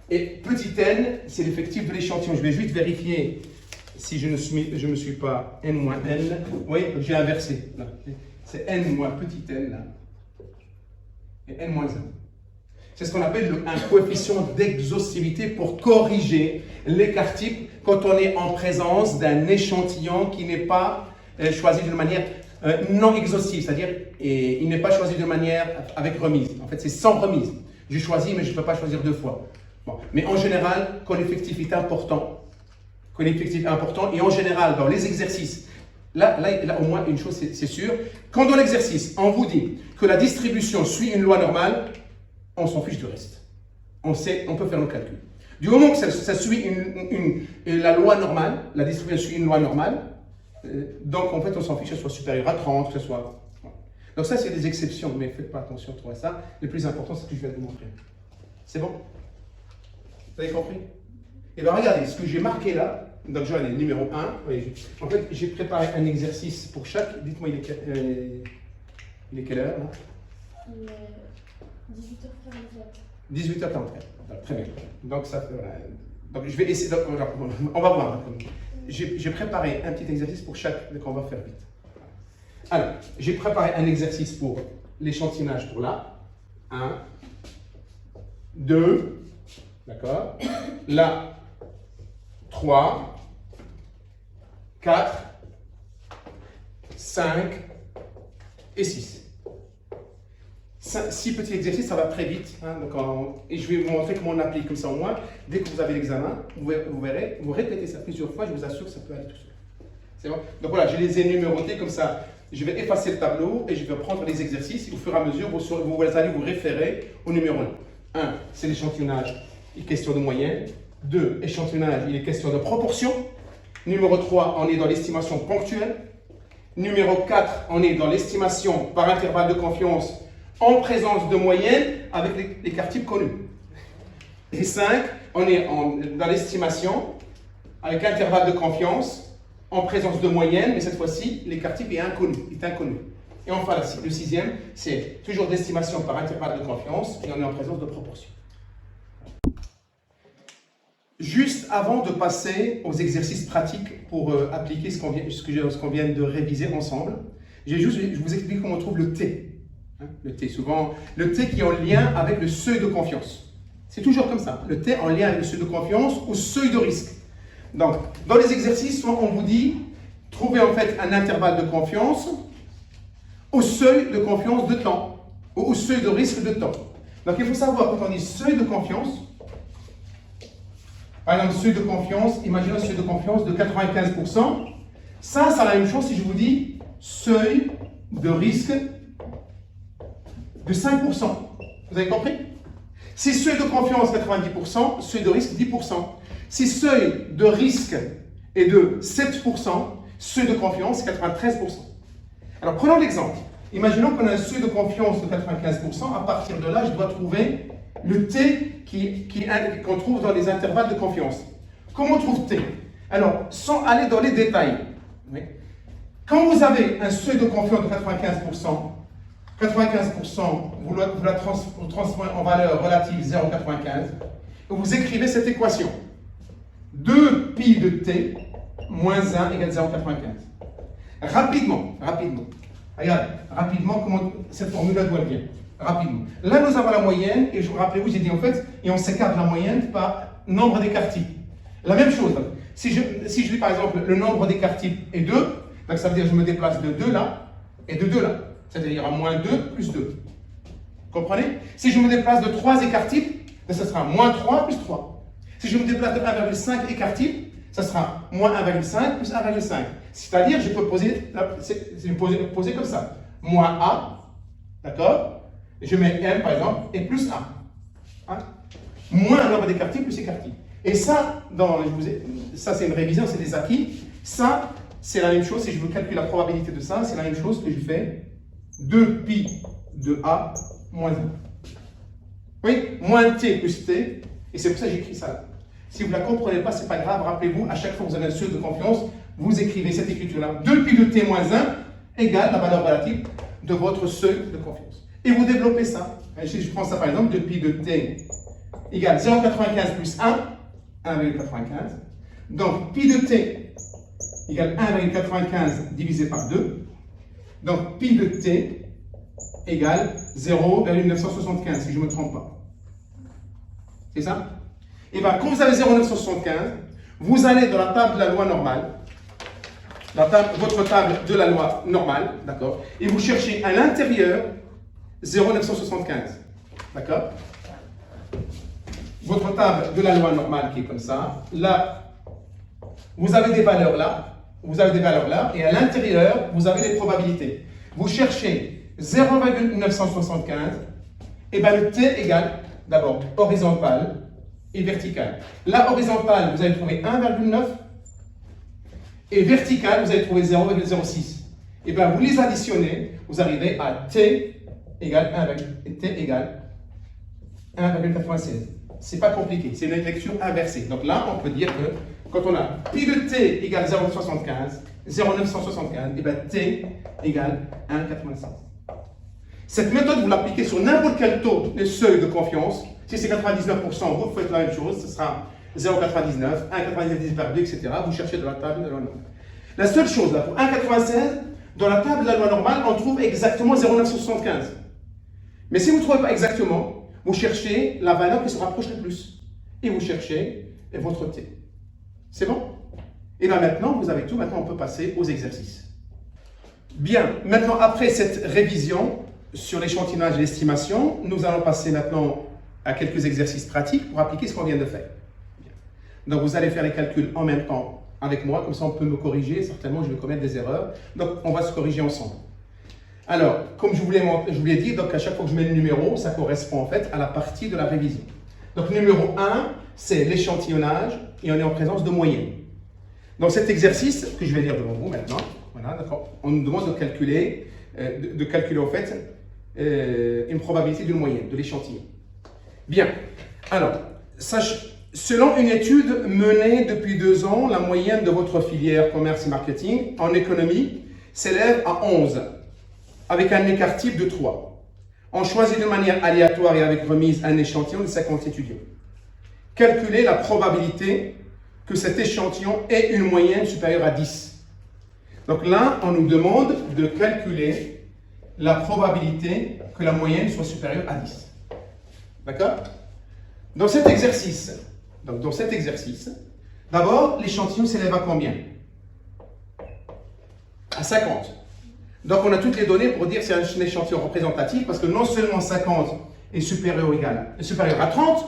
Speaker 1: Et petit n, c'est l'effectif de l'échantillon. Je vais juste vérifier si je ne me suis pas n moins n. Oui, j'ai inversé. C'est n moins petit n, là. Et n moins 1. C'est ce qu'on appelle un coefficient d'exhaustivité pour corriger l'écart type quand on est en présence d'un échantillon qui n'est pas choisi d'une manière non exhaustive, c'est-à-dire il n'est pas choisi de manière avec remise. En fait, c'est sans remise. J'ai choisi, mais je ne peux pas choisir deux fois. Bon. Mais en général, quand l'effectif est important, et en général, dans les exercices, là au moins une chose, c'est sûr, quand dans l'exercice, on vous dit que la distribution suit une loi normale, on s'en fiche du reste. On peut faire le calcul. Du moment que ça suit la loi normale, la distribution suit une loi normale, donc en fait on s'en fiche que ce soit supérieur à 30, que ce soit... Donc ça c'est des exceptions, mais faites pas attention à ça. Le plus important c'est ce que je viens de vous montrer. C'est bon? Vous avez compris? Et bien regardez, ce que j'ai marqué là, donc je vais numéro 1, en fait j'ai préparé un exercice pour chaque, dites-moi il est quelle heure là?
Speaker 3: 18h44.
Speaker 1: 18h44, très bien. Donc ça fait... Donc je vais essayer, on va voir. J'ai préparé un petit exercice pour chaque, donc on va faire vite. Alors, j'ai préparé un exercice pour l'échantillonnage pour là. 1, 2, d'accord. Là, 3, 4, 5 et 6. 6 petits exercices, ça va très vite. Hein, et je vais vous montrer comment on applique comme ça au moins. Dès que vous avez l'examen, vous verrez, vous répétez ça plusieurs fois, je vous assure que ça peut aller tout seul. C'est bon? Donc voilà, je les ai numérotés comme ça. Je vais effacer le tableau et je vais prendre les exercices. Et au fur et à mesure, vous allez vous référer au numéro 1. 1, c'est l'échantillonnage, il est question de moyenne. 2, échantillonnage, il est question de proportion. Numéro 3, on est dans l'estimation ponctuelle. Numéro 4, on est dans l'estimation par intervalle de confiance en présence de moyenne avec l'écart type connu. Et 5, on est dans l'estimation avec intervalle de confiance en présence de moyenne, mais cette fois-ci, l'écart type est inconnu. Et enfin, le 6e, c'est toujours d'estimation par intervalle de confiance et on est en présence de proportion. Juste avant de passer aux exercices pratiques pour appliquer ce qu'on vient de réviser ensemble, je vous explique comment on trouve le T. Le T, souvent, le T qui est en lien avec le seuil de confiance. C'est toujours comme ça, le T en lien avec le seuil de confiance ou seuil de risque. Donc, dans les exercices, on vous dit, trouvez en fait un intervalle de confiance au seuil de confiance de temps, ou au seuil de risque de temps. Donc, il faut savoir, quand on dit seuil de confiance, par exemple, seuil de confiance, imaginons un seuil de confiance de 95%, ça, c'est la même chose si je vous dis seuil de risque de 5%. Vous avez compris? Si seuil de confiance 90%, seuil de risque 10%. Si seuil de risque est de 7%, seuil de confiance, 93%. Alors, prenons l'exemple. Imaginons qu'on a un seuil de confiance de 95%. À partir de là, je dois trouver le T qu'on trouve dans les intervalles de confiance. Comment on trouve T? Alors, sans aller dans les détails. Oui. Quand vous avez un seuil de confiance de 95%, vous la transformez en valeur relative 0,95, et vous écrivez cette équation. 2 pi de t moins 1 égale 0,95. Rapidement. Regardez, rapidement, comment cette formule-là doit vient. Rapidement. Là, nous avons la moyenne, et je vous rappelle, j'ai dit en fait, et on s'écarte la moyenne par nombre d'écarts types. La même chose. Si je dis par exemple, le nombre d'écarts types est 2, donc ça veut dire que je me déplace de 2 là, et de 2 là. C'est-à-dire à moins 2 plus 2. Comprenez? Si je me déplace de 3 écarts types, ce sera moins 3 plus 3. Si je me déplace de 1,5 écarts types, ce sera moins 1,5 plus 1,5. C'est-à-dire, je peux poser comme ça. Moins A, d'accord? Je mets M par exemple, et plus A. Hein? Moins un nombre d'écarts types plus écarts types. Et ça, ça c'est une révision, c'est des acquis. Ça, c'est la même chose. Si je veux calculer la probabilité de ça, c'est la même chose que je fais 2 pi de A moins 1. Oui, moins T plus T, et c'est pour ça que j'écris ça là. Si vous ne la comprenez pas, ce n'est pas grave, rappelez-vous, à chaque fois que vous avez un seuil de confiance, vous écrivez cette écriture-là. 2 pi de T moins 1 égale la valeur relative de votre seuil de confiance. Et vous développez ça. Et si je prends ça par exemple, 2 pi de T égale 0,95 plus 1, 1,95. Donc, pi de T égale 1,95 divisé par 2. Donc, pi de T égale 0,975, si je ne me trompe pas. C'est ça? Et bien, quand vous avez 0,975, vous allez dans la table de la loi normale, votre table de la loi normale, d'accord? Et vous cherchez à l'intérieur 0,975, d'accord? Votre table de la loi normale qui est comme ça, là, vous avez des valeurs là, et à l'intérieur, vous avez les probabilités. Vous cherchez 0,975, et bien le T égale, d'abord, horizontal et vertical. Là, horizontal, vous allez trouver 1,9, et vertical, vous allez trouver 0,06. Et bien, vous les additionnez, vous arrivez à T égale 1,96. C'est pas compliqué, c'est une lecture inversée. Donc là, on peut dire que quand on a pi de t égale 0,975, et bien t égale 1,96. Cette méthode, vous l'appliquez sur n'importe quel taux de seuil de confiance. Si c'est 99%, vous faites la même chose, ce sera 0,99, 1,99 divisé par 2, etc. Vous cherchez dans la table de la loi normale. La seule chose, là, pour 1,96, dans la table de la loi normale, on trouve exactement 0,975. Mais si vous ne trouvez pas exactement, vous cherchez la valeur qui se rapproche le plus. Et vous cherchez votre t. C'est bon? Et bien maintenant, vous avez tout. Maintenant, on peut passer aux exercices. Bien. Maintenant, après cette révision sur l'échantillonnage et l'estimation, nous allons passer maintenant à quelques exercices pratiques pour appliquer ce qu'on vient de faire. Bien. Donc, vous allez faire les calculs en même temps avec moi. Comme ça, on peut me corriger. Certainement, je vais commettre des erreurs. Donc, on va se corriger ensemble. Alors, comme je vous l'ai dit, donc à chaque fois que je mets le numéro, ça correspond en fait à la partie de la révision. Donc, numéro 1, c'est l'échantillonnage et on est en présence de moyenne. Dans cet exercice que je vais lire devant vous maintenant, voilà, on nous demande de calculer en fait une probabilité d'une moyenne, de l'échantillon. Bien, alors, selon une étude menée depuis 2 ans, la moyenne de votre filière commerce et marketing en économie s'élève à 11. Avec un écart type de 3. On choisit de manière aléatoire et avec remise un échantillon de 50 étudiants. Calculez la probabilité que cet échantillon ait une moyenne supérieure à 10. Donc là, on nous demande de calculer la probabilité que la moyenne soit supérieure à 10. D'accord? Dans cet exercice, d'abord, l'échantillon s'élève à combien? À 50. Donc, on a toutes les données pour dire que c'est un échantillon représentatif parce que non seulement 50 est supérieur à 30,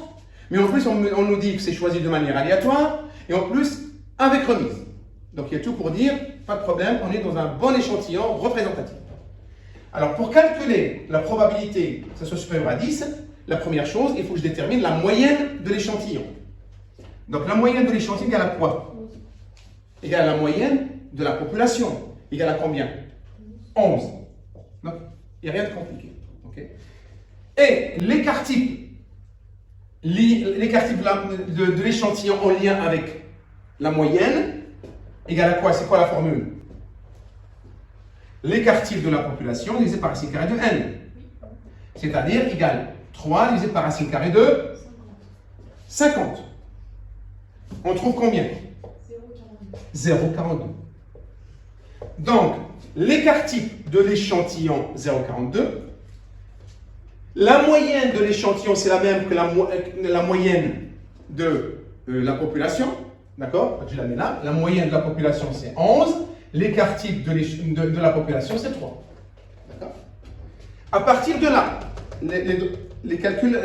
Speaker 1: mais en plus, on nous dit que c'est choisi de manière aléatoire et en plus, avec remise. Donc, il y a tout pour dire, pas de problème, on est dans un bon échantillon représentatif. Alors, pour calculer la probabilité que ça soit supérieur à 10, la première chose, il faut que je détermine la moyenne de l'échantillon. Donc la moyenne de l'échantillon égale à quoi? Égale à la moyenne de la population. Égale à combien? 11. Donc, il n'y a rien de compliqué. Okay? Et l'écart type de l'échantillon en lien avec la moyenne égale à quoi? C'est quoi la formule? L'écart type de la population divisé par racine carrée de n. C'est-à-dire égal 3 divisé par racine carrée de 50. On trouve combien? 0,42. Donc, l'écart type de l'échantillon 0,42. La moyenne de l'échantillon, c'est la même que la moyenne de la population. D'accord? Je la mets là. La moyenne de la population, c'est 11. L'écart type de la population, c'est 3. D'accord? À partir de là, les calculs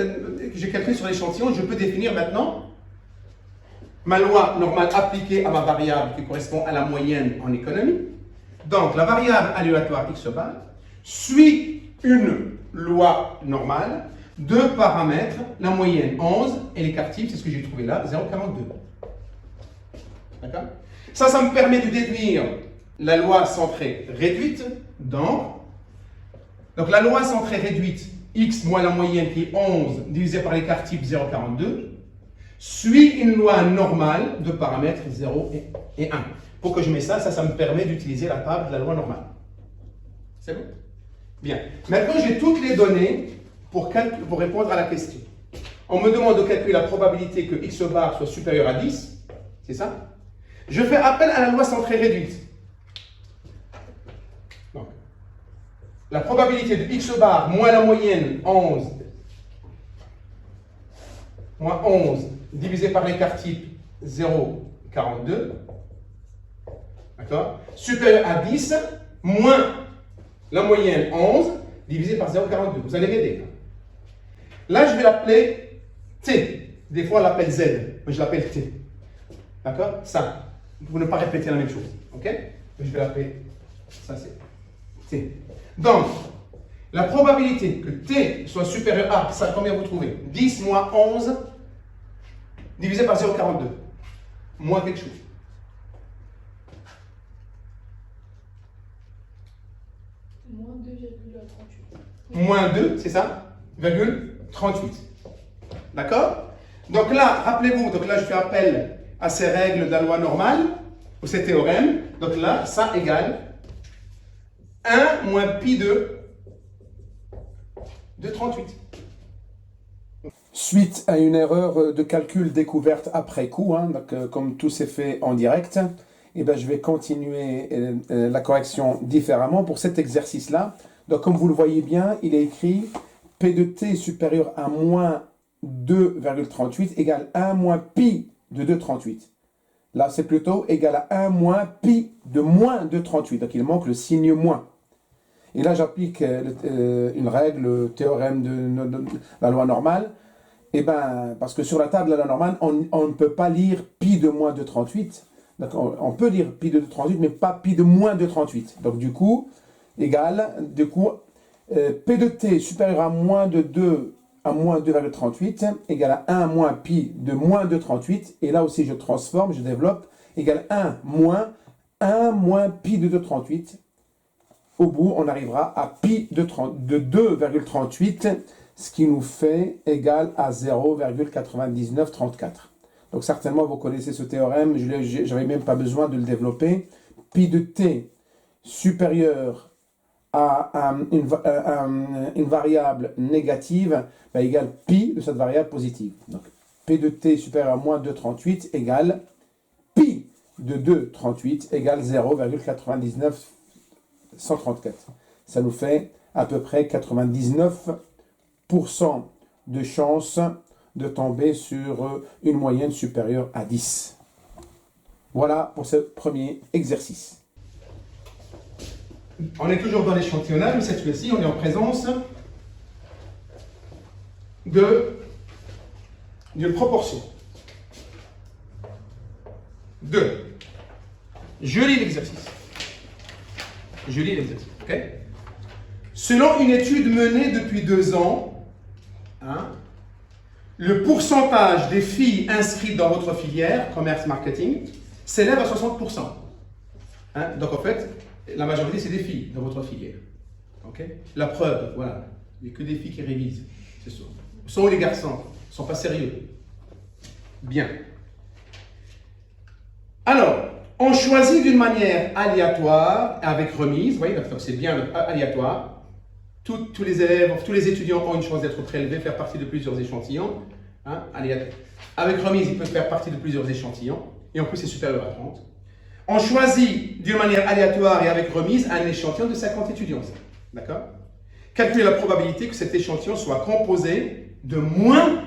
Speaker 1: que j'ai calculés sur l'échantillon, je peux définir maintenant ma loi normale appliquée à ma variable qui correspond à la moyenne en économie. Donc, la variable aléatoire x bar suit une loi normale, deux paramètres, la moyenne 11 et l'écart type, c'est ce que j'ai trouvé là, 0,42. D'accord? Ça me permet de déduire la loi centrée réduite. Donc la loi centrée réduite, x moins la moyenne qui est 11 divisé par l'écart type 0,42, suit une loi normale de paramètres 0 et 1. Pour que je mette ça me permet d'utiliser la table de la loi normale. C'est bon? Bien. Maintenant, j'ai toutes les données pour répondre à la question. On me demande de calculer la probabilité que x bar soit supérieur à 10. C'est ça? Je fais appel à la loi centrée réduite. Donc, la probabilité de x bar moins la moyenne 11 moins 11 divisé par l'écart type 0,42, d'accord, supérieur à 10 moins la moyenne 11 divisé par 0,42. Vous allez m'aider. Là, je vais l'appeler T. Des fois, on l'appelle Z, mais je l'appelle T. D'accord? Ça. Pour ne pas répéter la même chose. Ok? Je vais l'appeler, ça c'est T. Donc, la probabilité que T soit supérieur à, ça combien vous trouvez? 10 moins 11 divisé par 0,42. Moins quelque chose.
Speaker 3: Moins 2,38.
Speaker 1: Moins 2, c'est ça? 38. D'accord? Donc là, rappelez-vous, donc là je fais appel à ces règles de la loi normale, ou ces théorèmes. Donc là, ça égale 1 moins pi de 38.
Speaker 4: Suite à une erreur de calcul découverte après coup, donc, comme tout s'est fait en direct, je vais continuer la correction différemment pour cet exercice-là. Donc comme vous le voyez bien, il est écrit P de t supérieur à moins 2,38 égale 1 moins pi de 2,38. Là, c'est plutôt égal à 1 moins pi de moins 2,38. Donc il manque le signe moins. Et là, j'applique une règle, le théorème de la loi normale. Parce que sur la table de la loi normale, on ne peut pas lire pi de moins 2,38. Donc on peut lire pi de 2,38, mais pas pi de moins 2,38. Donc du coup, P de t supérieur à moins de 2 à moins 2,38 égale à 1 moins pi de moins 2,38. Et là aussi, je transforme, je développe, égale 1 moins pi de 2,38. Au bout, on arrivera à pi de 2,38, ce qui nous fait égal à 0,9934. Donc certainement, vous connaissez ce théorème, je n'avais même pas besoin de le développer. Pi de t supérieur à une variable négative égale pi de cette variable positive. Donc P de t supérieur à moins 2,38 égale pi de 2,38 égale 0,9934. Ça nous fait à peu près 99% de chance de tomber sur une moyenne supérieure à 10. Voilà pour ce premier exercice.
Speaker 1: On est toujours dans l'échantillonnage, mais cette fois-ci, on est en présence d'une proportion. 2. Je lis l'exercice. Ok? Selon une étude menée depuis 2 ans, le pourcentage des filles inscrites dans votre filière, commerce marketing, s'élève à 60%. Hein? Donc en fait, la majorité c'est des filles dans votre filière. Okay? La preuve, voilà, il n'y a que des filles qui révisent. C'est sûr. Ce sont les garçons, ils ne sont pas sérieux. Bien. Alors, on choisit d'une manière aléatoire, avec remise, vous voyez, donc c'est bien aléatoire. Tous les élèves, tous les étudiants ont une chance d'être prélevés, faire partie de plusieurs échantillons. Hein, avec remise, ils peuvent faire partie de plusieurs échantillons. Et en plus, c'est supérieur à 30. On choisit d'une manière aléatoire et avec remise un échantillon de 50 étudiants. D'accord? Calculez la probabilité que cet échantillon soit composé de moins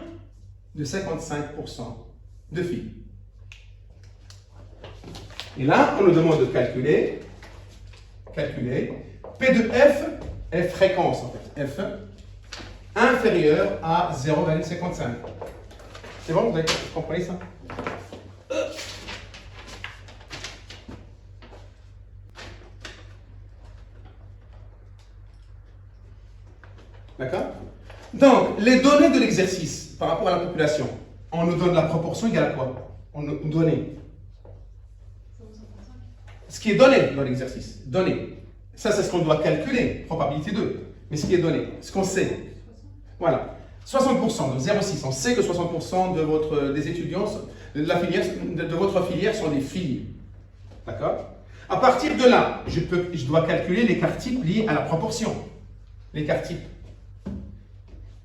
Speaker 1: de 55% de filles. Et là, on nous demande de calculer P de F fréquence en fait, F inférieur à 0,55. C'est bon, vous comprenez ça? D'accord? Donc, les données de l'exercice par rapport à la population, on nous donne la proportion égale à quoi? On nous donne ce qui est donné dans l'exercice. Donné. Ça, c'est ce qu'on doit calculer, probabilité 2. Mais ce qui est donné, ce qu'on sait. Voilà. 60%, donc 0,6. On sait que 60% des étudiants de votre filière sont des filles. D'accord? À partir de là, je dois calculer l'écart type lié à la proportion. L'écart type.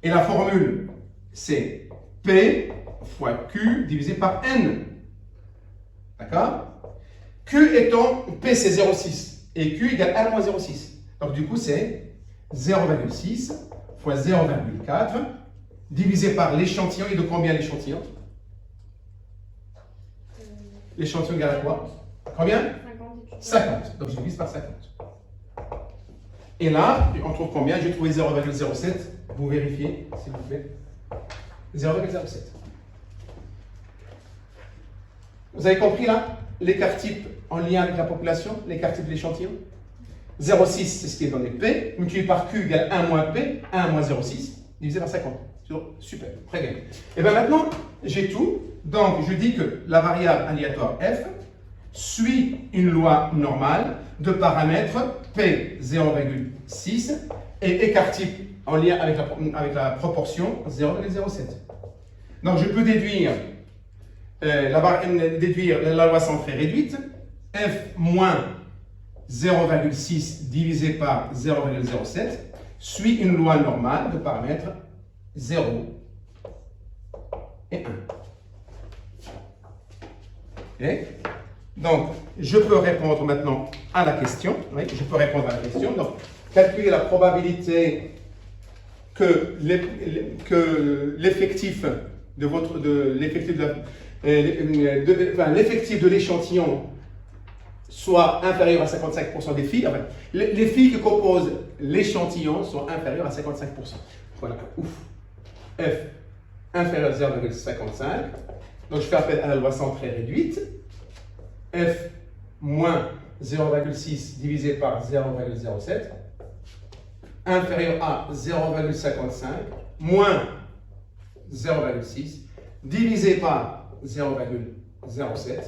Speaker 1: Et la formule, c'est P fois Q divisé par N. D'accord? Q étant, P c'est 0,6 et Q égale 1 moins 0,6. Donc du coup c'est 0,6 fois 0,4 divisé par l'échantillon. Et de combien l'échantillon? L'échantillon égale à quoi? Combien? 50. Donc je divise par 50. Et là, on trouve combien? J'ai trouvé 0,07. Vous vérifiez, s'il vous plaît. 0,07. Vous avez compris là? L'écart type en lien avec la population, l'écart type de l'échantillon. 0,6, c'est ce qui est donné P, multiplié par Q égale 1 moins P, 1 moins 0,6, divisé par 50. Super, très bien. Et bien maintenant, j'ai tout. Donc, je dis que la variable aléatoire F suit une loi normale de paramètres P 0,6 et écart type en lien avec la proportion 0,07. Donc, je peux déduire la loi centrée réduite, F moins 0,6 divisé par 0,07 suit une loi normale de paramètres 0 et 1. Okay? Donc, je peux répondre maintenant à la question. Oui, je peux répondre à la question. Donc, calculer la probabilité que l'effectif de l'échantillon soit inférieur à 55% des filles. Enfin, les filles qui composent l'échantillon sont inférieures à 55%. Voilà, ouf. F inférieur à 0,55. Donc je fais appel à la loi centrée réduite. F moins 0,6 divisé par 0,07 inférieur à 0,55 moins 0,6 divisé par 0,07.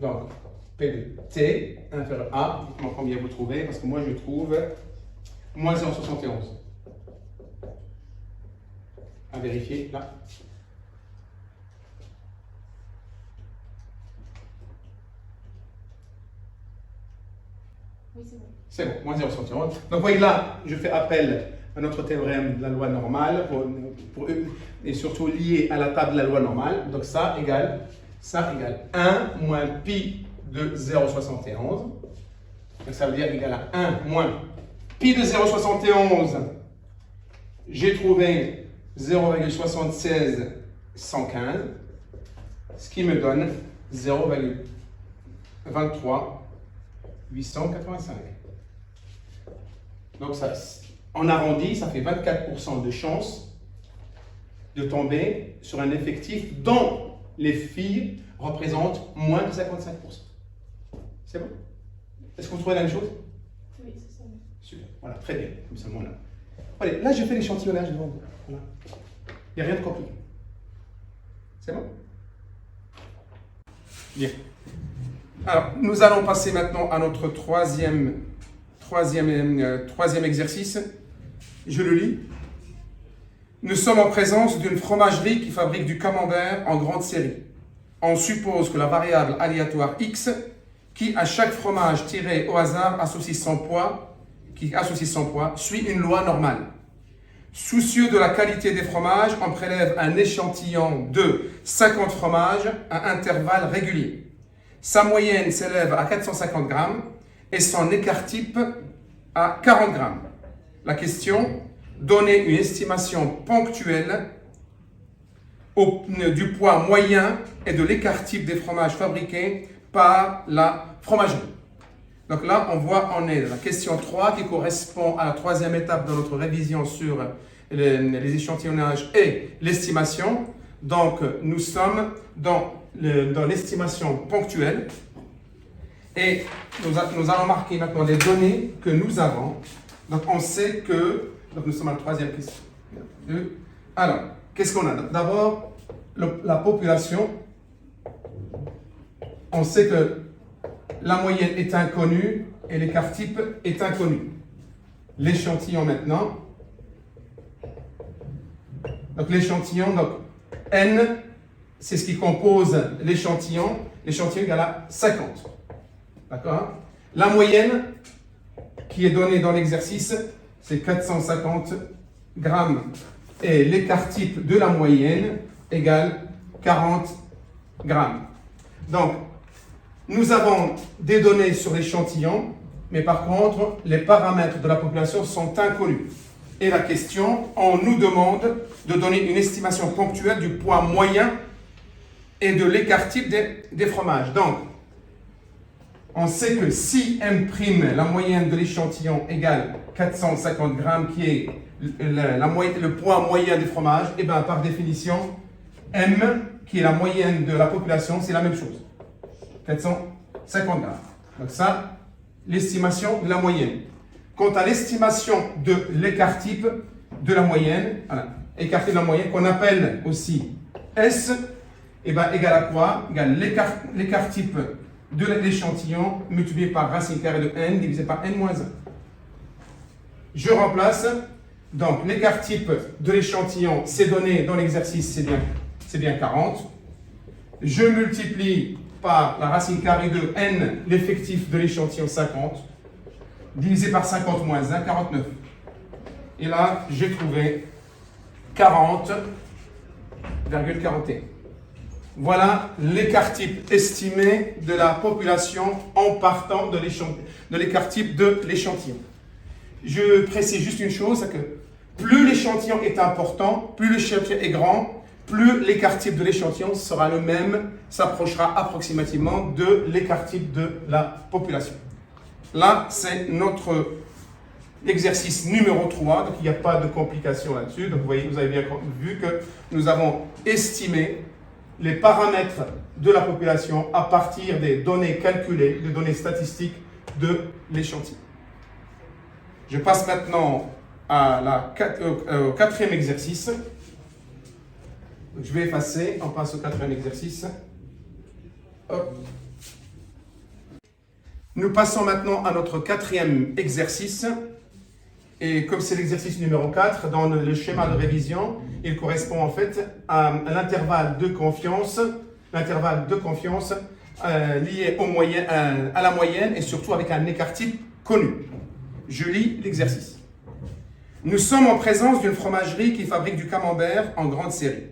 Speaker 1: Donc, P de T inférieur à, dites-moi combien vous trouvez, parce que moi je trouve moins 0,71. À vérifier, là.
Speaker 3: Oui, c'est bon.
Speaker 1: C'est bon, moins 0,71. Donc, vous voyez là, je fais appel à notre théorème de la loi normale, et surtout lié à la table de la loi normale. Donc, ça égale 1 moins pi de 0,71. Donc, ça veut dire égal à 1 moins pi de 0,71. J'ai trouvé 0,76 115, ce qui me donne 0,23 885. Donc, ça, en arrondi, ça fait 24% de chance de tomber sur un effectif dont les filles représentent moins de 55%. C'est bon? Est-ce que vous trouvez la même chose?
Speaker 3: Oui, c'est ça.
Speaker 1: Super, voilà, très bien, comme ça, voilà. Allez, là, je fais l'échantillonnage devant vous. Voilà. Il n'y a rien de compliqué. C'est bon? Bien. Alors, nous allons passer maintenant à notre troisième exercice. Je le lis. Nous sommes en présence d'une fromagerie qui fabrique du camembert en grande série. On suppose que la variable aléatoire x, qui à chaque fromage tiré au hasard associe son poids, suit une loi normale. Soucieux de la qualité des fromages, on prélève un échantillon de 50 fromages à intervalles réguliers. Sa moyenne s'élève à 450 grammes et son écart type à 40 grammes. La question, donner une estimation ponctuelle du poids moyen et de l'écart type des fromages fabriqués par la fromagerie. Donc là, on voit, on est à la question 3 qui correspond à la troisième étape de notre révision sur les échantillonnages et l'estimation. Donc, nous sommes dans l'estimation ponctuelle et nous allons marquer maintenant les données que nous avons. Donc, on sait que, donc nous sommes à la troisième question. Alors, qu'est-ce qu'on a? D'abord, la population. On sait que la moyenne est inconnue et l'écart type est inconnu. L'échantillon maintenant. Donc l'échantillon, donc n, c'est ce qui compose l'échantillon. L'échantillon égale à 50. D'accord? La moyenne qui est donnée dans l'exercice, c'est 450 grammes. Et l'écart type de la moyenne égale 40 grammes. Donc, nous avons des données sur l'échantillon, mais par contre, les paramètres de la population sont inconnus. Et la question, on nous demande de donner une estimation ponctuelle du poids moyen et de l'écart type des fromages. Donc, on sait que si M', la moyenne de l'échantillon, égale 450 grammes, qui est le poids moyen des fromages, et bien par définition, M, qui est la moyenne de la population, c'est la même chose. 450 grammes. Donc ça, l'estimation de la moyenne. Quant à l'estimation de l'écart type de la moyenne, voilà, écart type de la moyenne, qu'on appelle aussi S, et ben, égal à quoi? Égal l'écart type de l'échantillon multiplié par racine carrée de n divisé par n moins 1. Je remplace, donc l'écart type de l'échantillon, c'est donné dans l'exercice, c'est bien 40. Je multiplie par la racine carrée de n, l'effectif de l'échantillon 50, divisé par 50 moins 1, 49. Et là, j'ai trouvé 40,41. Voilà l'écart type estimé de la population en partant de l'écart type de l'échantillon. Je précise juste une chose, c'est que plus l'échantillon est important, plus l'échantillon est grand, plus l'écart type de l'échantillon sera le même, s'approchera approximativement de l'écart type de la population. Là, c'est notre exercice numéro 3, donc il n'y a pas de complications là-dessus. Donc vous avez bien vu que nous avons estimé les paramètres de la population à partir des données calculées, des données statistiques de l'échantillon. Je passe maintenant au quatrième exercice. Je vais effacer, on passe au quatrième exercice. Hop. Nous passons maintenant à notre quatrième exercice. Et comme c'est l'exercice numéro 4, dans le schéma de révision, il correspond en fait à l'intervalle de confiance, lié à la moyenne et surtout avec un écart type connu. Je lis l'exercice. Nous sommes en présence d'une fromagerie qui fabrique du camembert en grande série.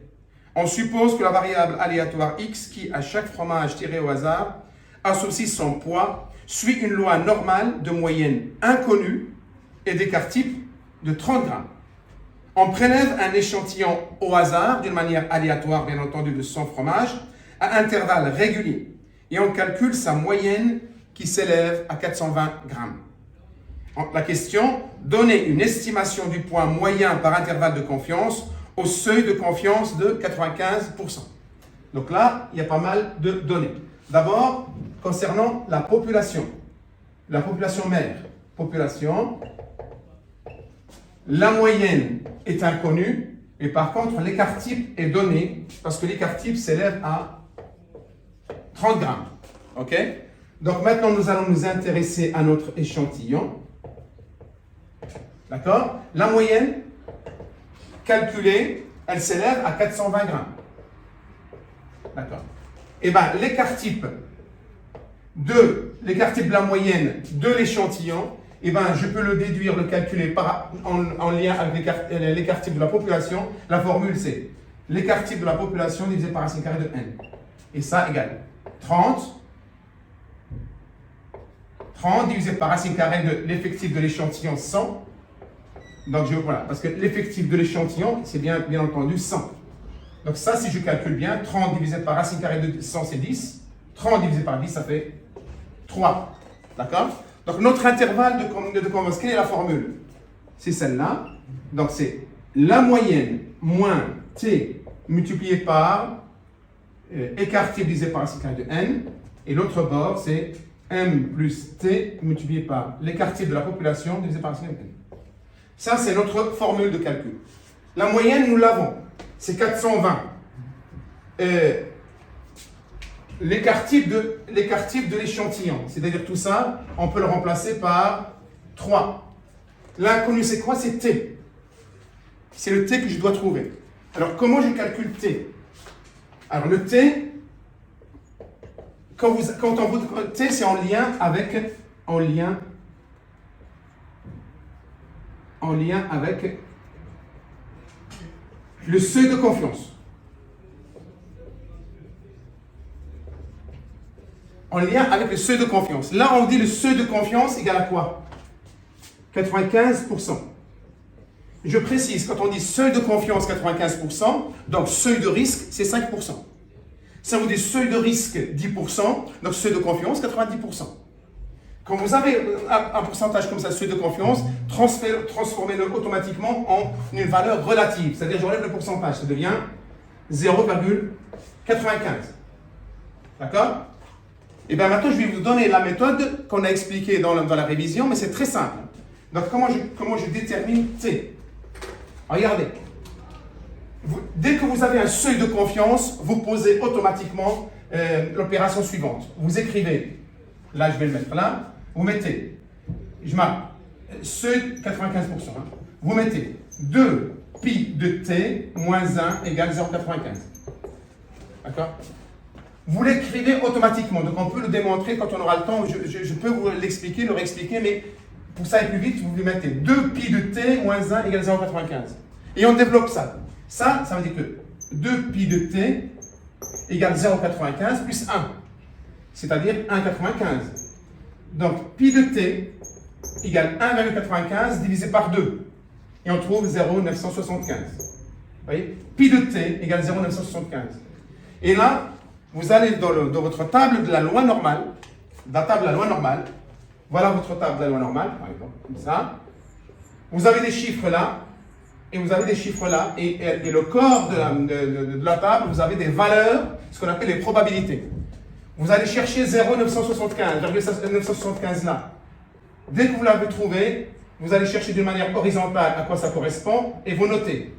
Speaker 1: On suppose que la variable aléatoire x, qui à chaque fromage tiré au hasard associe son poids, suit une loi normale de moyenne inconnue et d'écart type de 30 grammes. On prélève un échantillon au hasard, d'une manière aléatoire bien entendu, de 100 fromages, à intervalles réguliers, et on calcule sa moyenne qui s'élève à 420 grammes. La question, donner une estimation du poids moyen par intervalle de confiance au seuil de confiance de 95%. Donc là, il y a pas mal de données. D'abord, concernant la population mère. Population, la moyenne est inconnue Et par contre, l'écart type est donné parce que l'écart type s'élève à 30 grammes. OK? Donc maintenant, nous allons nous intéresser à notre échantillon. D'accord? La moyenne calculée, elle s'élève à 420 grammes. D'accord? Et bien, l'écart type de la moyenne de l'échantillon, eh ben, je peux le déduire, le calculer en lien avec l'écart type de la population. La formule, c'est l'écart type de la population divisé par racine carrée de n. Et ça égale 30 divisé par racine carrée de l'effectif de l'échantillon 100. Donc, voilà, parce que l'effectif de l'échantillon, c'est bien entendu 100. Donc ça, si je calcule bien, 30 divisé par racine carrée de 100, c'est 10. 30 divisé par 10, ça fait 3. D'accord? Donc notre intervalle de convergence, quelle est la formule? C'est celle-là. Donc c'est la moyenne moins t multiplié par écart type divisé par racine carrée de n. Et l'autre bord, c'est m plus t multiplié par l'écart type de la population divisé par racine carrée de n. Ça, c'est notre formule de calcul. La moyenne, nous l'avons. C'est 420. L'écart type de l'échantillon, c'est-à-dire tout ça, on peut le remplacer par 3. L'inconnu, c'est quoi? C'est t. C'est le t que je dois trouver. Alors, comment je calcule t? Alors, le t, t, c'est en lien avec le seuil de confiance. En lien avec le seuil de confiance. Là, on dit le seuil de confiance égale à quoi? 95%. Je précise, quand on dit seuil de confiance 95%, donc seuil de risque, c'est 5%. Si on dit seuil de risque 10%, donc seuil de confiance 90%. Quand vous avez un pourcentage comme ça, seuil de confiance, transformez-le automatiquement en une valeur relative. C'est-à-dire, j'enlève le pourcentage, ça devient 0,95. D'accord? Et bien maintenant, je vais vous donner la méthode qu'on a expliquée dans la révision, mais c'est très simple. Donc, comment je détermine T? Regardez. Dès que vous avez un seuil de confiance, vous posez automatiquement l'opération suivante. Vous écrivez, là je vais le mettre là, vous mettez, je marque, seuil 95%. Vous mettez 2 pi de T moins 1 égale 0,95. D'accord? Vous l'écrivez automatiquement, donc on peut le démontrer quand on aura le temps. Je peux vous l'expliquer, le réexpliquer, mais pour ça aller plus vite, vous lui mettez 2 pi de t moins 1 égale 0,95. Et on développe ça. Ça veut dire que 2 pi de t égale 0,95 plus 1, c'est-à-dire 1,95. Donc pi de t égale 1,95 divisé par 2. Et on trouve 0,975. Vous voyez? Pi de t égale 0,975. Et là, vous allez dans votre table de la loi normale, voilà votre table de la loi normale, par exemple, comme ça. Vous avez des chiffres là, et vous avez des chiffres là, et le corps de la table, vous avez des valeurs, ce qu'on appelle les probabilités. Vous allez chercher 0,975 là. Dès que vous l'avez trouvé, vous allez chercher d'une manière horizontale à quoi ça correspond, et vous notez.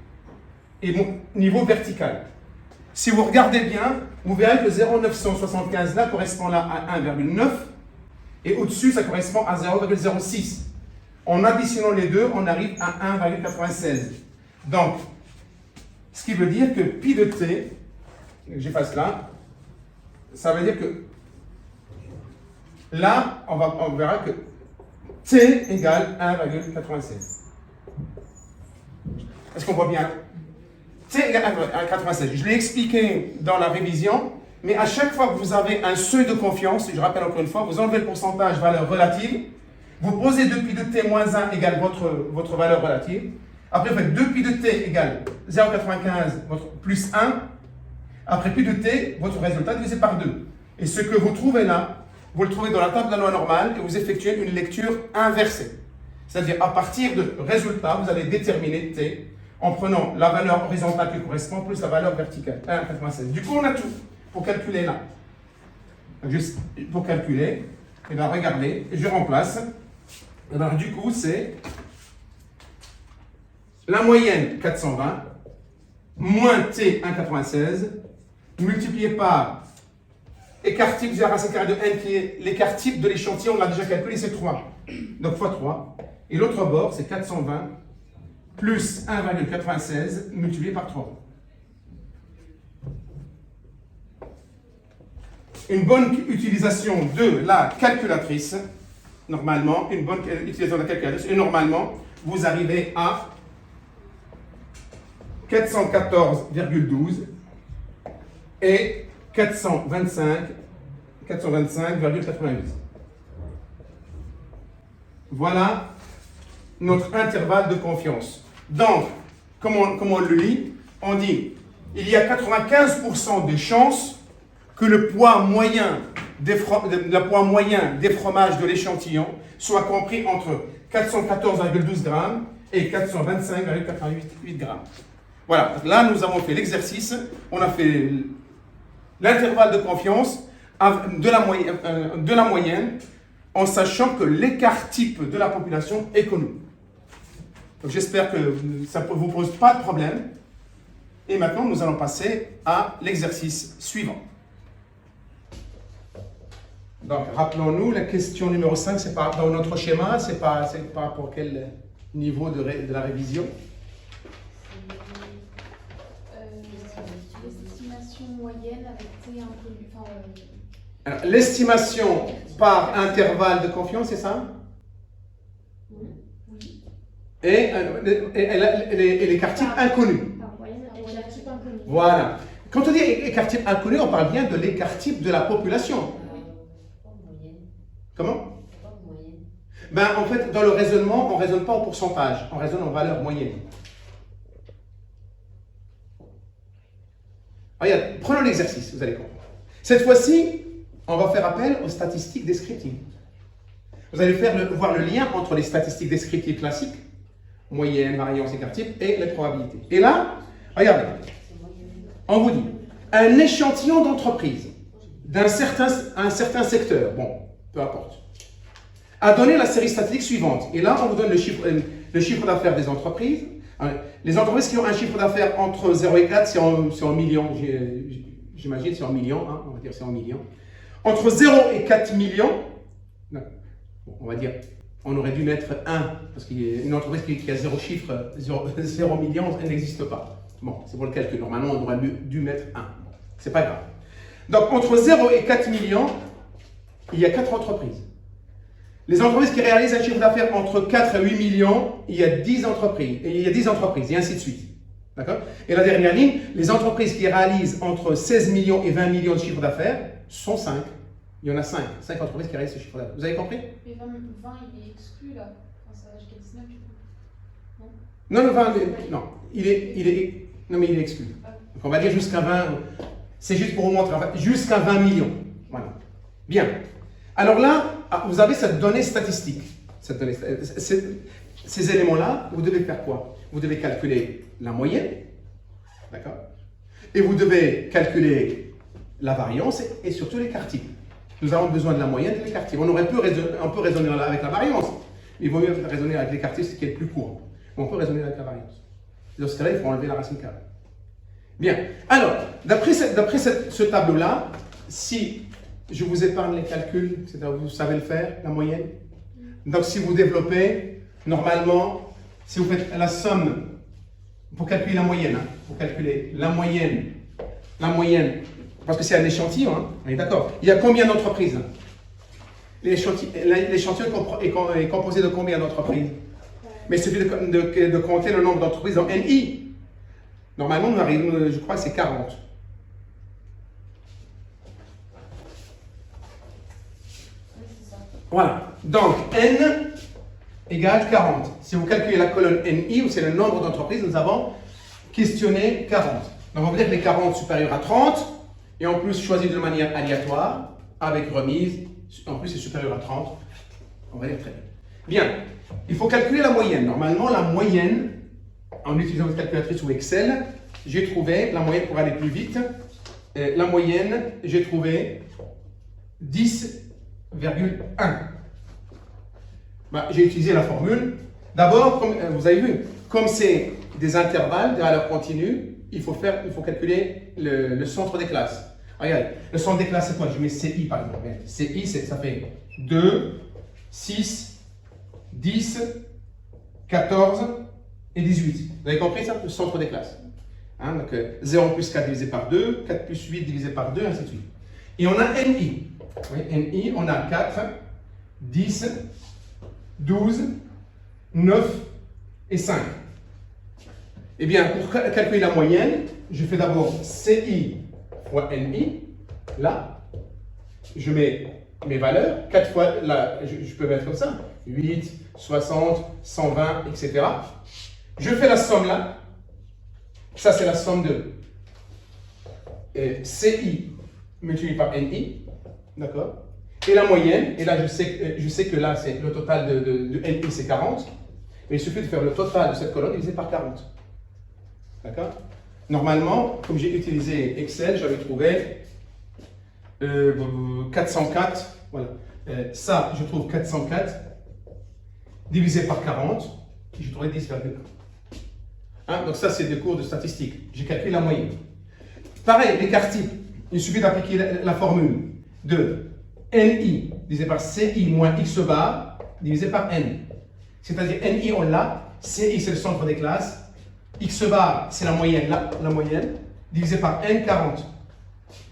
Speaker 1: Et niveau vertical. Si vous regardez bien, vous verrez que 0,975 là correspond là à 1,9 et au-dessus ça correspond à 0,06. En additionnant les deux, on arrive à 1,96. Donc, ce qui veut dire que pi de t, j'efface là, ça veut dire que là, on verra que t égale 1,96. Est-ce qu'on voit bien? T égale 1,96. Je l'ai expliqué dans la révision, mais à chaque fois que vous avez un seuil de confiance, je rappelle encore une fois, vous enlevez le pourcentage valeur relative, vous posez 2 pi de t moins 1 égale votre valeur relative, après vous faites 2 pi de t égale 0,95 plus 1, après pi de t, votre résultat divisé par 2. Et ce que vous trouvez là, vous le trouvez dans la table de la loi normale et vous effectuez une lecture inversée. C'est-à-dire à partir de résultat, vous allez déterminer t en prenant la valeur horizontale qui correspond plus la valeur verticale, 1,96. Du coup, on a tout pour calculer là. Juste pour calculer, et bien regardez, je remplace. Alors du coup, c'est la moyenne 420 moins t 1,96 multiplié par écart type de la racine carrée de n qui est l'écart type de l'échantillon, on l'a déjà calculé, c'est 3. Donc fois 3. Et l'autre bord, c'est 420 plus 1,96 multiplié par 3. Une bonne utilisation de la calculatrice, normalement, une bonne utilisation de la calculatrice, et normalement, vous arrivez à 414,12 et 425,88. Voilà notre intervalle de confiance. Donc, comment on le lit? On dit, il y a 95% de chances que le poids moyen des fromages de l'échantillon soit compris entre 414,12 grammes et 425,88 grammes. Voilà, là nous avons fait l'exercice, on a fait l'intervalle de confiance de la moyenne en sachant que l'écart type de la population est connu. Donc j'espère que ça ne vous pose pas de problème. Et maintenant nous allons passer à l'exercice suivant. Donc, rappelons-nous, la question numéro 5, c'est pas dans notre schéma, c'est pas pour quel niveau de la révision?
Speaker 3: L'estimation moyenne avec T inconnu.
Speaker 1: Alors, l'estimation par intervalle de confiance, c'est ça?
Speaker 3: Oui.
Speaker 1: Et l'écart type inconnu.
Speaker 2: Par moyenne,
Speaker 3: Écart type inconnu.
Speaker 1: Voilà. Quand on dit écart type inconnu, on parle bien de l'écart type de la population. Comment? Ben, en fait, dans le raisonnement, on ne raisonne pas en pourcentage, on raisonne en valeur moyenne. Regarde, prenons l'exercice, vous allez comprendre. Cette fois-ci, on va faire appel aux statistiques descriptives. Vous allez voir le lien entre les statistiques descriptives classiques, moyenne, variance, écart type, et les probabilités. Et là, regardez, on vous dit, un échantillon d'entreprise d'un certain secteur, bon, peu importe, a donné la série statistique suivante. Et là, on vous donne le chiffre d'affaires des entreprises. Les entreprises qui ont un chiffre d'affaires entre 0 et 4, c'est en millions. J'imagine c'est en millions, hein, on va dire c'est en millions. Entre 0 et 4 millions, on va dire, on aurait dû mettre 1, parce qu'une entreprise qui a 0 chiffre, 0 millions, elle n'existe pas. Bon, c'est pour le calcul. Normalement, on aurait dû mettre 1. C'est pas grave. Donc, entre 0 et 4 millions, il y a 4 entreprises. Les entreprises qui réalisent un chiffre d'affaires entre 4 et 8 millions, il y a 10 entreprises. Et il y a 10 entreprises, et ainsi de suite. D'accord? Et la dernière ligne, les entreprises qui réalisent entre 16 millions et 20 millions de chiffre d'affaires sont 5. Il y en a 5. 5 entreprises qui réalisent ce chiffre d'affaires. Vous avez compris?
Speaker 3: Mais 20, il est exclu là. Enfin, ça va jusqu'à 19 du coup.
Speaker 1: Non, le 20, non. Non, mais il est exclu. Donc on va dire jusqu'à 20. C'est juste pour vous montrer. Jusqu'à 20 millions. Voilà. Bien. Alors là, vous avez cette donnée statistique. Ces éléments-là, vous devez faire quoi? Vous devez calculer la moyenne, d'accord? Et vous devez calculer la variance et surtout l'écart type. Nous avons besoin de la moyenne et de l'écart type. On peut raisonner avec la variance. Il vaut mieux raisonner avec l'écart type, ce qui est le plus court. Mais on peut raisonner avec la variance. Dans ce cas-là, il faut enlever la racine carrée. Bien. Alors, d'après ce tableau-là, si je vous épargne les calculs, c'est-à-dire vous savez le faire, la moyenne. Donc, si vous développez, normalement, si vous faites la somme, pour calculer la moyenne, hein, pour calculer la moyenne, parce que c'est un échantillon, hein, on est d'accord. Il y a combien d'entreprises? L'échantillon est composé de combien d'entreprises? Mais il suffit de compter le nombre d'entreprises en NI. Normalement, nous arrivons, je crois que c'est 40. Voilà. Donc, N égale 40. Si vous calculez la colonne NI, où c'est le nombre d'entreprises, nous avons questionné 40. Donc, on va dire que les 40 supérieurs à 30, et en plus choisi de manière aléatoire, avec remise, en plus c'est supérieur à 30. On va dire très bien. Bien. Il faut calculer la moyenne. Normalement, la moyenne, en utilisant votre calculatrice ou Excel, j'ai trouvé la moyenne pour aller plus vite. La moyenne, j'ai trouvé 10,1. J'ai utilisé la formule. D'abord, comme vous avez vu, comme c'est des intervalles de valeur continue, il faut calculer le centre des classes. Regarde, le centre des classes, c'est quoi? Je mets CI par exemple. CI, ça fait 2, 6, 10, 14 et 18. Vous avez compris ça? Le centre des classes. Hein, donc 0 plus 4 divisé par 2, 4 plus 8 divisé par 2, ainsi de suite. Et on a NI. Oui, NI, on a 4, 10, 12, 9 et 5. Eh bien, pour calculer la moyenne, je fais d'abord CI fois NI. Là, je mets mes valeurs. 4 fois, là, je peux mettre comme ça. 8, 60, 120, etc. Je fais la somme là. Ça, c'est la somme de CI multiplié par NI. D'accord? Et la moyenne, et là, je sais que là, c'est le total de NI, c'est 40. Mais il suffit de faire le total de cette colonne divisé par 40. D'accord? Normalement, comme j'ai utilisé Excel, j'avais trouvé 404. Voilà. Ça, je trouve 404 divisé par 40. Et je trouvais 10,1. Hein? Donc ça, c'est des cours de statistique. J'ai calculé la moyenne. Pareil, l'écart type. Il suffit d'appliquer la formule de NI divisé par CI moins X bar divisé par N. C'est-à-dire NI, on l'a. CI, c'est le centre des classes. X bar, c'est la moyenne, là, la moyenne, divisé par N, 40.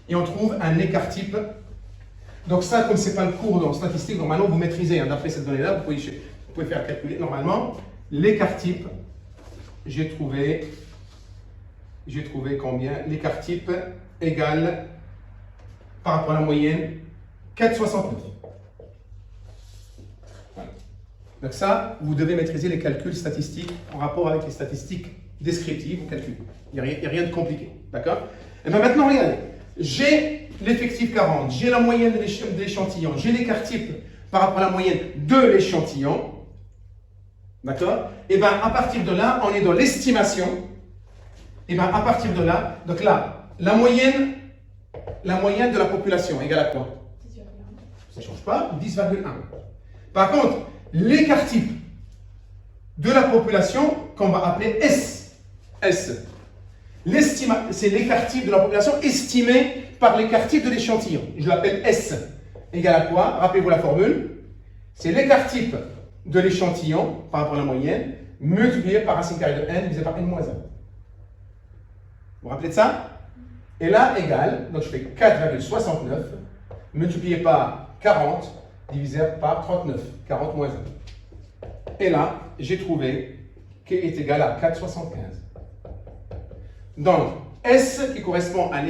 Speaker 1: Et on trouve un écart type. Donc ça, comme ce n'est pas le cours en statistique, normalement, vous maîtrisez. Hein, d'après cette donnée-là, vous pouvez faire calculer. Normalement, l'écart type, j'ai trouvé combien? L'écart type égale, par rapport à la moyenne, 4,69. Voilà. Donc ça, vous devez maîtriser les calculs statistiques en rapport avec les statistiques descriptives, vous calculez. Il n'y a rien de compliqué. D'accord? Et bien maintenant, regardez. J'ai l'effectif 40, j'ai la moyenne de l'échantillon, j'ai l'écart type par rapport à la moyenne de l'échantillon. D'accord? Et bien à partir de là, on est dans l'estimation. Et bien à partir de là, donc là, la moyenne de la population égale à quoi? Ça ne change pas, 10,1. Par contre, l'écart type de la population qu'on va appeler S. S. C'est l'écart type de la population estimé par l'écart type de l'échantillon. Je l'appelle S. Égal à quoi? Rappelez-vous la formule. C'est l'écart type de l'échantillon par rapport à la moyenne multiplié par racine carrée de n divisé par n-1. Vous vous rappelez de ça? Et là, égal, donc je fais 4,69 multiplié par 40 divisé par 39. 40 moins 1. Et là, j'ai trouvé qui est égal à 4,75. Donc, S qui correspond à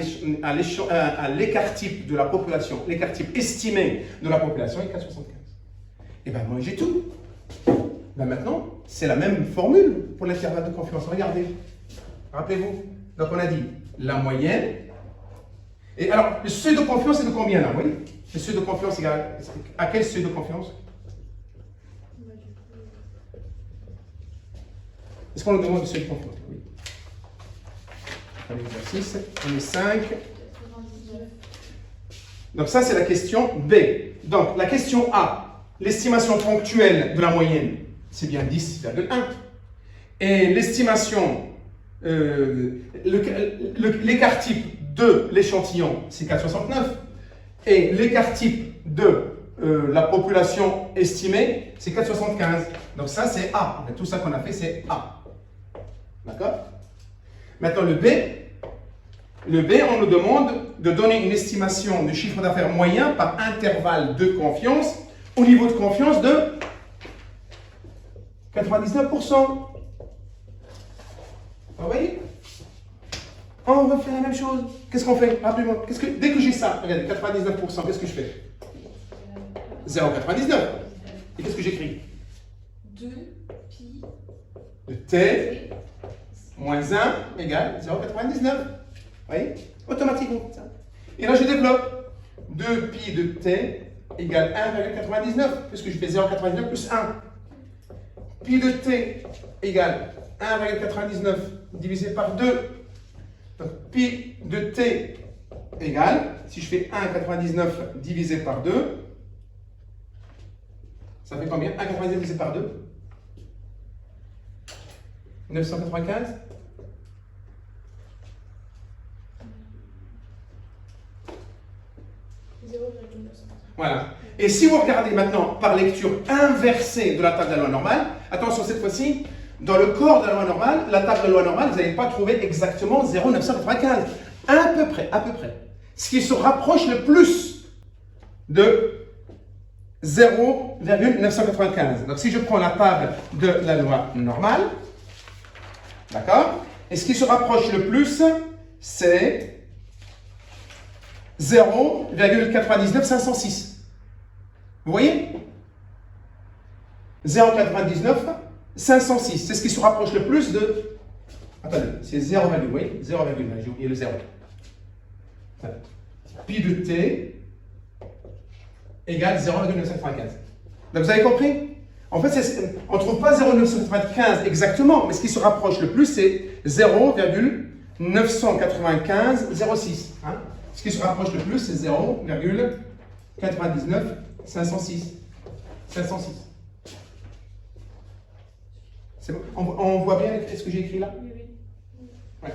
Speaker 1: l'écart type de la population, l'écart type estimé de la population est 4,75. Et bien moi j'ai tout. Ben maintenant, c'est la même formule pour l'intervalle de confiance. Regardez, rappelez-vous. Donc on a dit la moyenne. Et alors, le seuil de confiance est de combien là? Oui. Le seuil de confiance égale à quel seuil de confiance? Est-ce qu'on nous demande le seuil de confiance? Oui. L'exercice, on est 5. Donc ça, c'est la question B. Donc la question A, l'estimation ponctuelle de la moyenne, c'est bien 10,1. Et l'estimation, l'écart type de l'échantillon, c'est 4,69. Et l'écart type de la population estimée, c'est 4,75. Donc ça, c'est A. Tout ça qu'on a fait, c'est A. D'accord? Maintenant, le B, on nous demande de donner une estimation du chiffre d'affaires moyen par intervalle de confiance au niveau de confiance de 99%. Vous voyez? On refait la même chose. Qu'est-ce qu'on fait? Rappelez-moi. Dès que j'ai ça, regardez, 99%, qu'est-ce que je fais? 0,99. Et qu'est-ce que j'écris?
Speaker 3: 2 pi
Speaker 1: de T moins 1 égale 0,99. Vous voyez? Automatiquement. Ça. Et là, je développe 2 pi de T égale 1,99, puisque je fais 0,99 plus 1. Pi de T égale 1,99 divisé par 2. Donc, pi de T égale, si je fais 1,99 divisé par 2, ça fait combien? 1,99 divisé par 2? 995?
Speaker 3: 0,900.
Speaker 1: Voilà. Et si vous regardez maintenant par lecture inversée de la table de la loi normale, attention cette fois-ci, dans le corps de la loi normale, la table de la loi normale, vous n'allez pas trouver exactement 0,995. À peu près, à peu près. Ce qui se rapproche le plus de 0,995. Donc si je prends la table de la loi normale, d'accord? Et ce qui se rapproche le plus, c'est 0,99506. Vous voyez? 0,99506. C'est ce qui se rapproche le plus de... Attendez, c'est 0, vous voyez? 0, j'ai oublié le 0. Voilà. Pi de t égale 0,995. Donc vous avez compris? En fait, on ne trouve pas 0,995 exactement, mais ce qui se rapproche le plus, c'est 0,99506. Hein? Ce qui se rapproche le plus, c'est 0,99506. 506. C'est bon? On voit bien ce que j'ai écrit là?
Speaker 3: Oui, oui.
Speaker 1: Ouais.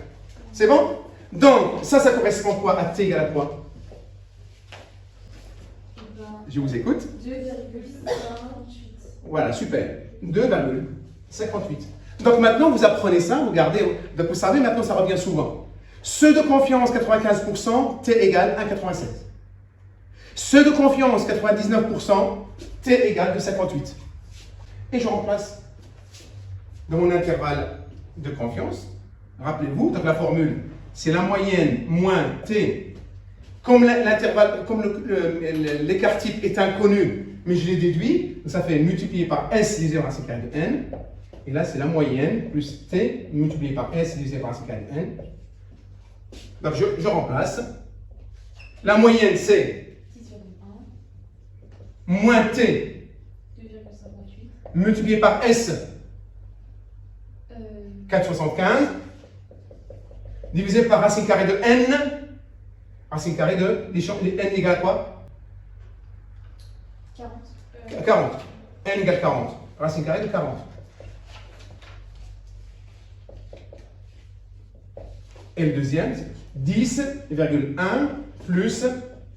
Speaker 1: C'est bon? Donc, ça correspond quoi à t égale à quoi? Je vous écoute.
Speaker 3: 2,58.
Speaker 1: Voilà, super. 2,58. Donc maintenant, vous apprenez ça, vous gardez, donc vous savez, maintenant ça revient souvent. Ceux de confiance 95%, t égale 1,96. Ceux de confiance 99%, t égale 2,58. Et je remplace dans mon intervalle de confiance. Rappelez-vous, donc la formule, c'est la moyenne moins t. Comme l'intervalle, comme l'écart type est inconnu, mais je l'ai déduit, ça fait multiplié par s divisé par racine carrée de n. Et là, c'est la moyenne plus t multiplié par s divisé par racine carrée de n. Donc, je remplace. La moyenne, c'est
Speaker 3: 6,1.
Speaker 1: moins t
Speaker 3: 2,58.
Speaker 1: multiplié par s 4,75 divisé par racine carrée de n. Racine carrée de n égale à quoi?
Speaker 3: 40.
Speaker 1: 40. N égale 40. Racine carrée de 40. Et le deuxième, c'est 10,1 plus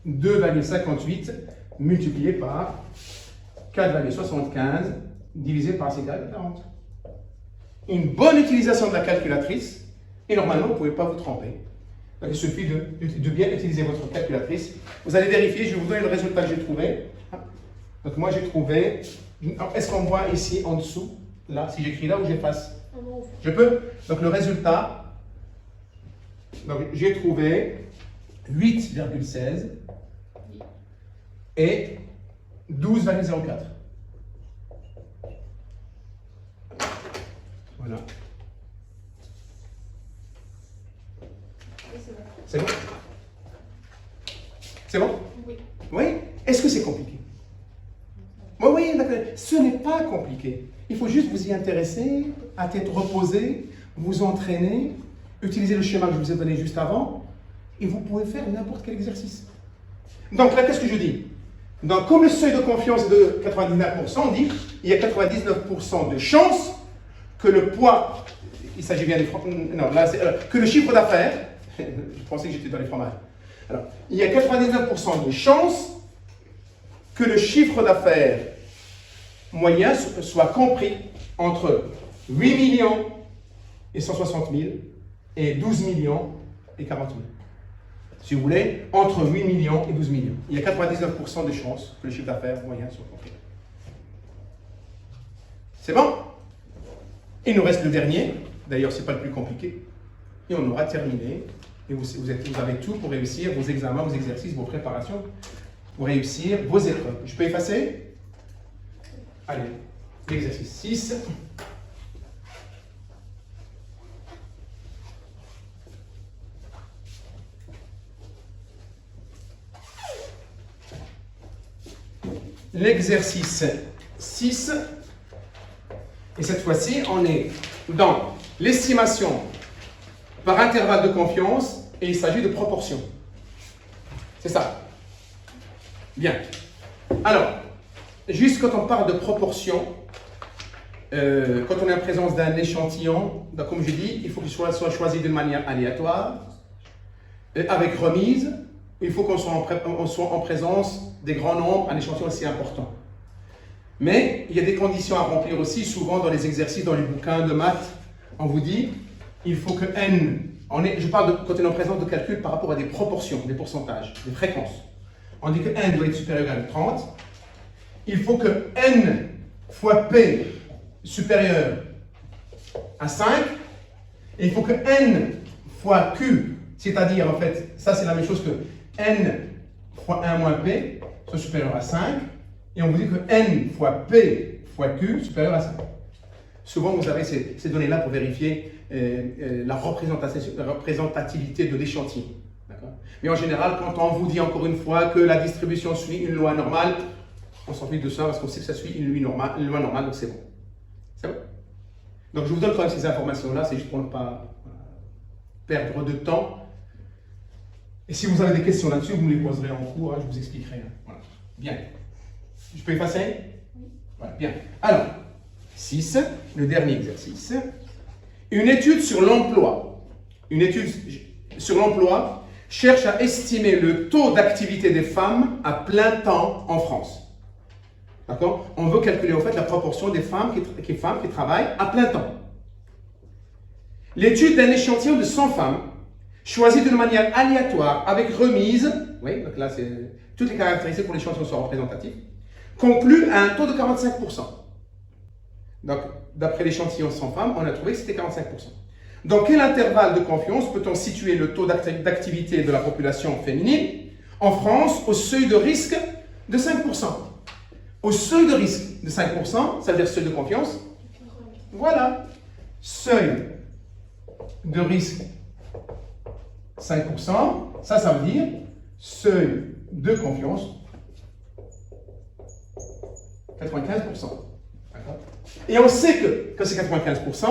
Speaker 1: 2,58 multiplié par 4,75 divisé par racine carrée de 40. Une bonne utilisation de la calculatrice, et normalement, vous ne pouvez pas vous tromper. Donc, il suffit de bien utiliser votre calculatrice. Vous allez vérifier, je vais vous donner le résultat que j'ai trouvé. Donc, moi, j'ai trouvé... Est-ce qu'on voit ici en dessous, là, si j'écris là ou j'efface? Je peux? Donc, le résultat... Donc, j'ai trouvé 8,16 et 12,04. Voilà. C'est bon? C'est bon?
Speaker 3: Oui.
Speaker 1: Oui? Est-ce que c'est compliqué? Oui, oui, d'accord. Ce n'est pas compliqué. Il faut juste vous y intéresser, à tête reposée, vous entraîner, utiliser le schéma que je vous ai donné juste avant, et vous pouvez faire n'importe quel exercice. Donc là, qu'est-ce que je dis? Donc, comme le seuil de confiance est de 99%, on dit il y a 99% de chances que le poids, il s'agit bien des non, là, que le chiffre d'affaires, je pensais que j'étais dans les fromages. Alors, il y a 99% de chances que le chiffre d'affaires moyen soit compris entre 8 millions et 160 000 et 12 millions et 40 000. Si vous voulez, entre 8 millions et 12 millions. Il y a 99% de chances que le chiffre d'affaires moyen soit compris. C'est bon? Il nous reste le dernier. D'ailleurs, ce n'est pas le plus compliqué. Et on aura terminé. Et vous avez tout pour réussir vos examens, vos exercices, vos préparations, pour réussir vos épreuves. Je peux effacer? Allez, l'exercice 6. L'exercice 6. Et cette fois-ci, on est dans l'estimation par intervalle de confiance et il s'agit de proportion. C'est ça. Bien. Alors, juste quand on parle de proportion, quand on est en présence d'un échantillon, donc comme je dis, il faut qu'il soit choisi de manière aléatoire, avec remise, il faut qu'on soit, on soit en présence des grands nombres, un échantillon aussi important. Mais il y a des conditions à remplir aussi, souvent dans les exercices, dans les bouquins de maths, on vous dit, il faut que n, je parle de côté non présence de calcul par rapport à des proportions, des pourcentages, des fréquences. On dit que n doit être supérieur à 30, il faut que n fois p supérieur à 5, et il faut que n fois q, c'est-à-dire en fait, ça c'est la même chose que n fois 1 moins p, soit supérieur à 5, et on vous dit que n fois p fois q supérieur à 5. Souvent vous avez ces données-là pour vérifier la représentativité de l'échantillon. Mais en général, quand on vous dit encore une fois que la distribution suit une loi normale, on s'en fiche de ça parce qu'on sait que ça suit une loi normale, donc c'est bon. C'est bon. Donc je vous donne quand même ces informations-là, c'est juste pour ne pas perdre de temps. Et si vous avez des questions là-dessus, vous me les poserez en cours, hein, je vous expliquerai. Hein. Voilà. Bien. Je peux effacer? Oui. Voilà, bien. Alors, 6, le dernier exercice. Une étude sur l'emploi. Une étude sur l'emploi cherche à estimer le taux d'activité des femmes à plein temps en France. D'accord? On veut calculer en fait la proportion des femmes qui travaillent à plein temps. L'étude d'un échantillon de 100 femmes, choisies d'une manière aléatoire avec remise, oui, donc là c'est toutes les caractéristiques pour l'échantillon sont représentatives, conclut à un taux de 45%. Donc, d'après l'échantillon 100 femmes, on a trouvé que c'était 45%. Dans quel intervalle de confiance peut-on situer le taux d'activité de la population féminine en France au seuil de risque de 5%? Au seuil de risque de 5%, ça veut dire seuil de confiance. Voilà. Seuil de risque 5%, ça veut dire seuil de confiance 95%. Et on sait que c'est 95%.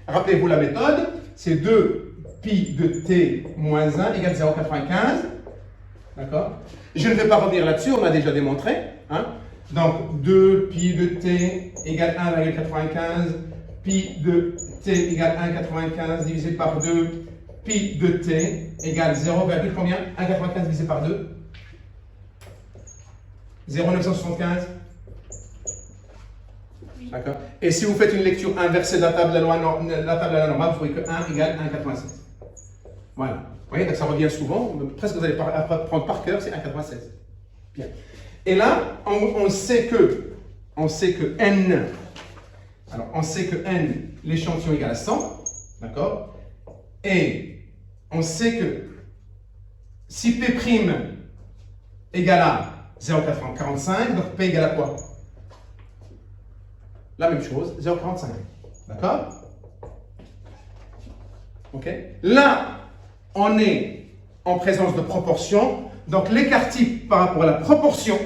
Speaker 1: Rappelez-vous la méthode, c'est 2 pi de t moins 1 égale 0,95. D'accord? Je ne vais pas revenir là-dessus, on a déjà démontré. Hein? Donc 2 pi de t égale 1,95. Pi de t égale 1,95 divisé par 2. Pi de t égale 0, combien? 1,95 divisé par 2. 0,975. D'accord. Et si vous faites une lecture inversée de la table de la loi normale, vous trouvez que 1 égale 1,96. Voilà. Vous voyez, donc ça revient souvent. Presque vous allez prendre par cœur, c'est 1,96. Bien. Et là, on sait que n, alors on sait que n, l'échantillon égale à 100. D'accord. Et on sait que si P' égale à 0,45, donc P égale à quoi? La même chose, 0,45. D'accord? Ok? Là, on est en présence de proportion. Donc l'écart type par rapport à la proportion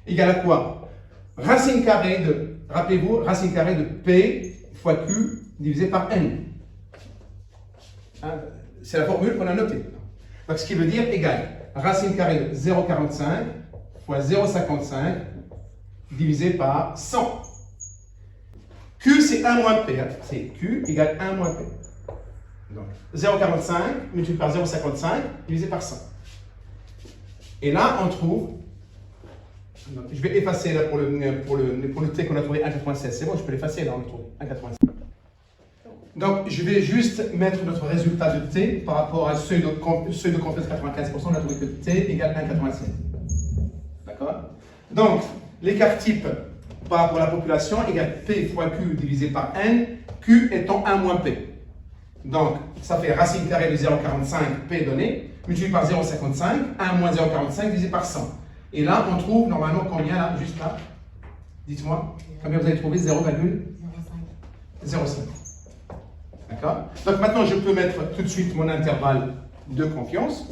Speaker 1: égale à quoi? Racine carrée de, rappelez-vous, racine carrée de P fois Q divisé par N. Hein? C'est la formule qu'on a notée. Donc ce qui veut dire égal racine carrée de 0,45 fois 0,55 divisé par 100. Q, c'est 1 moins P. Hein. C'est Q égale 1 moins P. Donc, 0,45 multiplié par 0,55 divisé par 100. Et là, on trouve... Donc, je vais effacer là pour le T qu'on a trouvé 1,96. C'est bon, je peux l'effacer là, on le trouve 1,96. Donc, je vais juste mettre notre résultat de T par rapport à seuil de confiance 95%. On a trouvé que T égale 1,96. D'accord? Donc, l'écart type par rapport à la population égale P fois Q divisé par N, Q étant 1 moins P. Donc, ça fait racine carrée de 0,45 P donné, multiplié par 0,55, 1 moins 0,45 divisé par 100. Et là, on trouve normalement combien là, juste là? Dites-moi, combien vous avez trouvé? 0,05. D'accord? Donc maintenant, je peux mettre tout de suite mon intervalle de confiance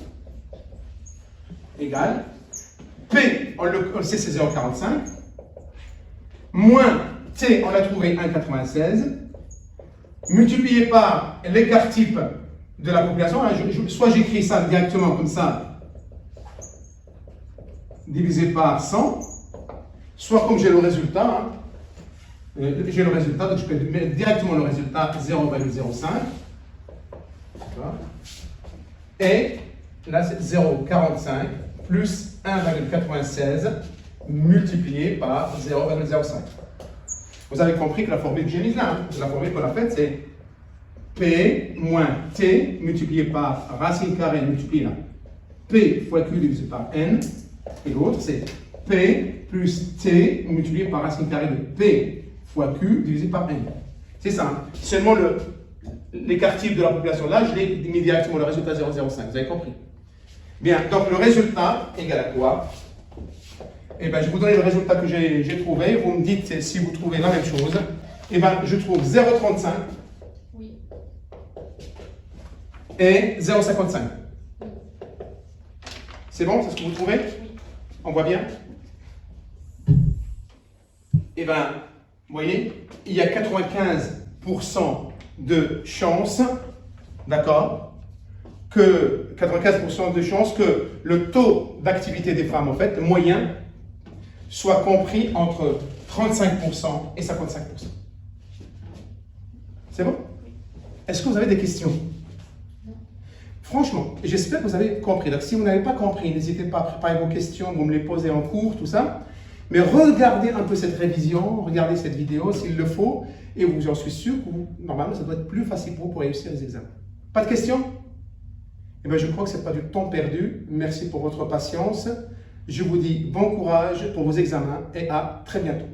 Speaker 1: égal P, on le sait, c'est 0,45. Moins T, on l'a trouvé 1,96, multiplié par l'écart type de la population, soit j'écris ça directement comme ça, divisé par 100, soit comme j'ai le résultat, donc je peux mettre directement le résultat 0,05, et là c'est 0,45 plus 1,96 multiplié par 0,05. Vous avez compris que la formule que j'ai mise là, la formule qu'on a faite, c'est P moins T multiplié par racine carrée multiplié là. P fois Q divisé par N. Et l'autre, c'est P plus T multiplié par racine carrée de P fois Q divisé par N. C'est ça. Hein. Seulement l'écart type de la population là, je l'ai mis directement le résultat 0,05. Vous avez compris? Bien, donc le résultat égale à quoi? Eh bien, je vais vous donner le résultat que j'ai trouvé. Vous me dites si vous trouvez la même chose. Eh bien, je trouve 0,35
Speaker 3: Oui.
Speaker 1: et 0,55. C'est bon, c'est ce que vous trouvez? On voit bien? Eh bien, vous voyez, il y a 95% de chances, d'accord, que 95% de chances que le taux d'activité des femmes, en fait, moyen, soit compris entre 35% et 55%. C'est bon? Est-ce que vous avez des questions? Franchement, j'espère que vous avez compris. Donc, si vous n'avez pas compris, n'hésitez pas à préparer vos questions, vous me les posez en cours, tout ça. Mais regardez un peu cette révision, regardez cette vidéo s'il le faut, et j'en suis sûr que normalement, ça doit être plus facile pour vous pour réussir les examens. Pas de questions? Eh bien, je crois que ce n'est pas du temps perdu. Merci pour votre patience. Je vous dis bon courage pour vos examens et à très bientôt.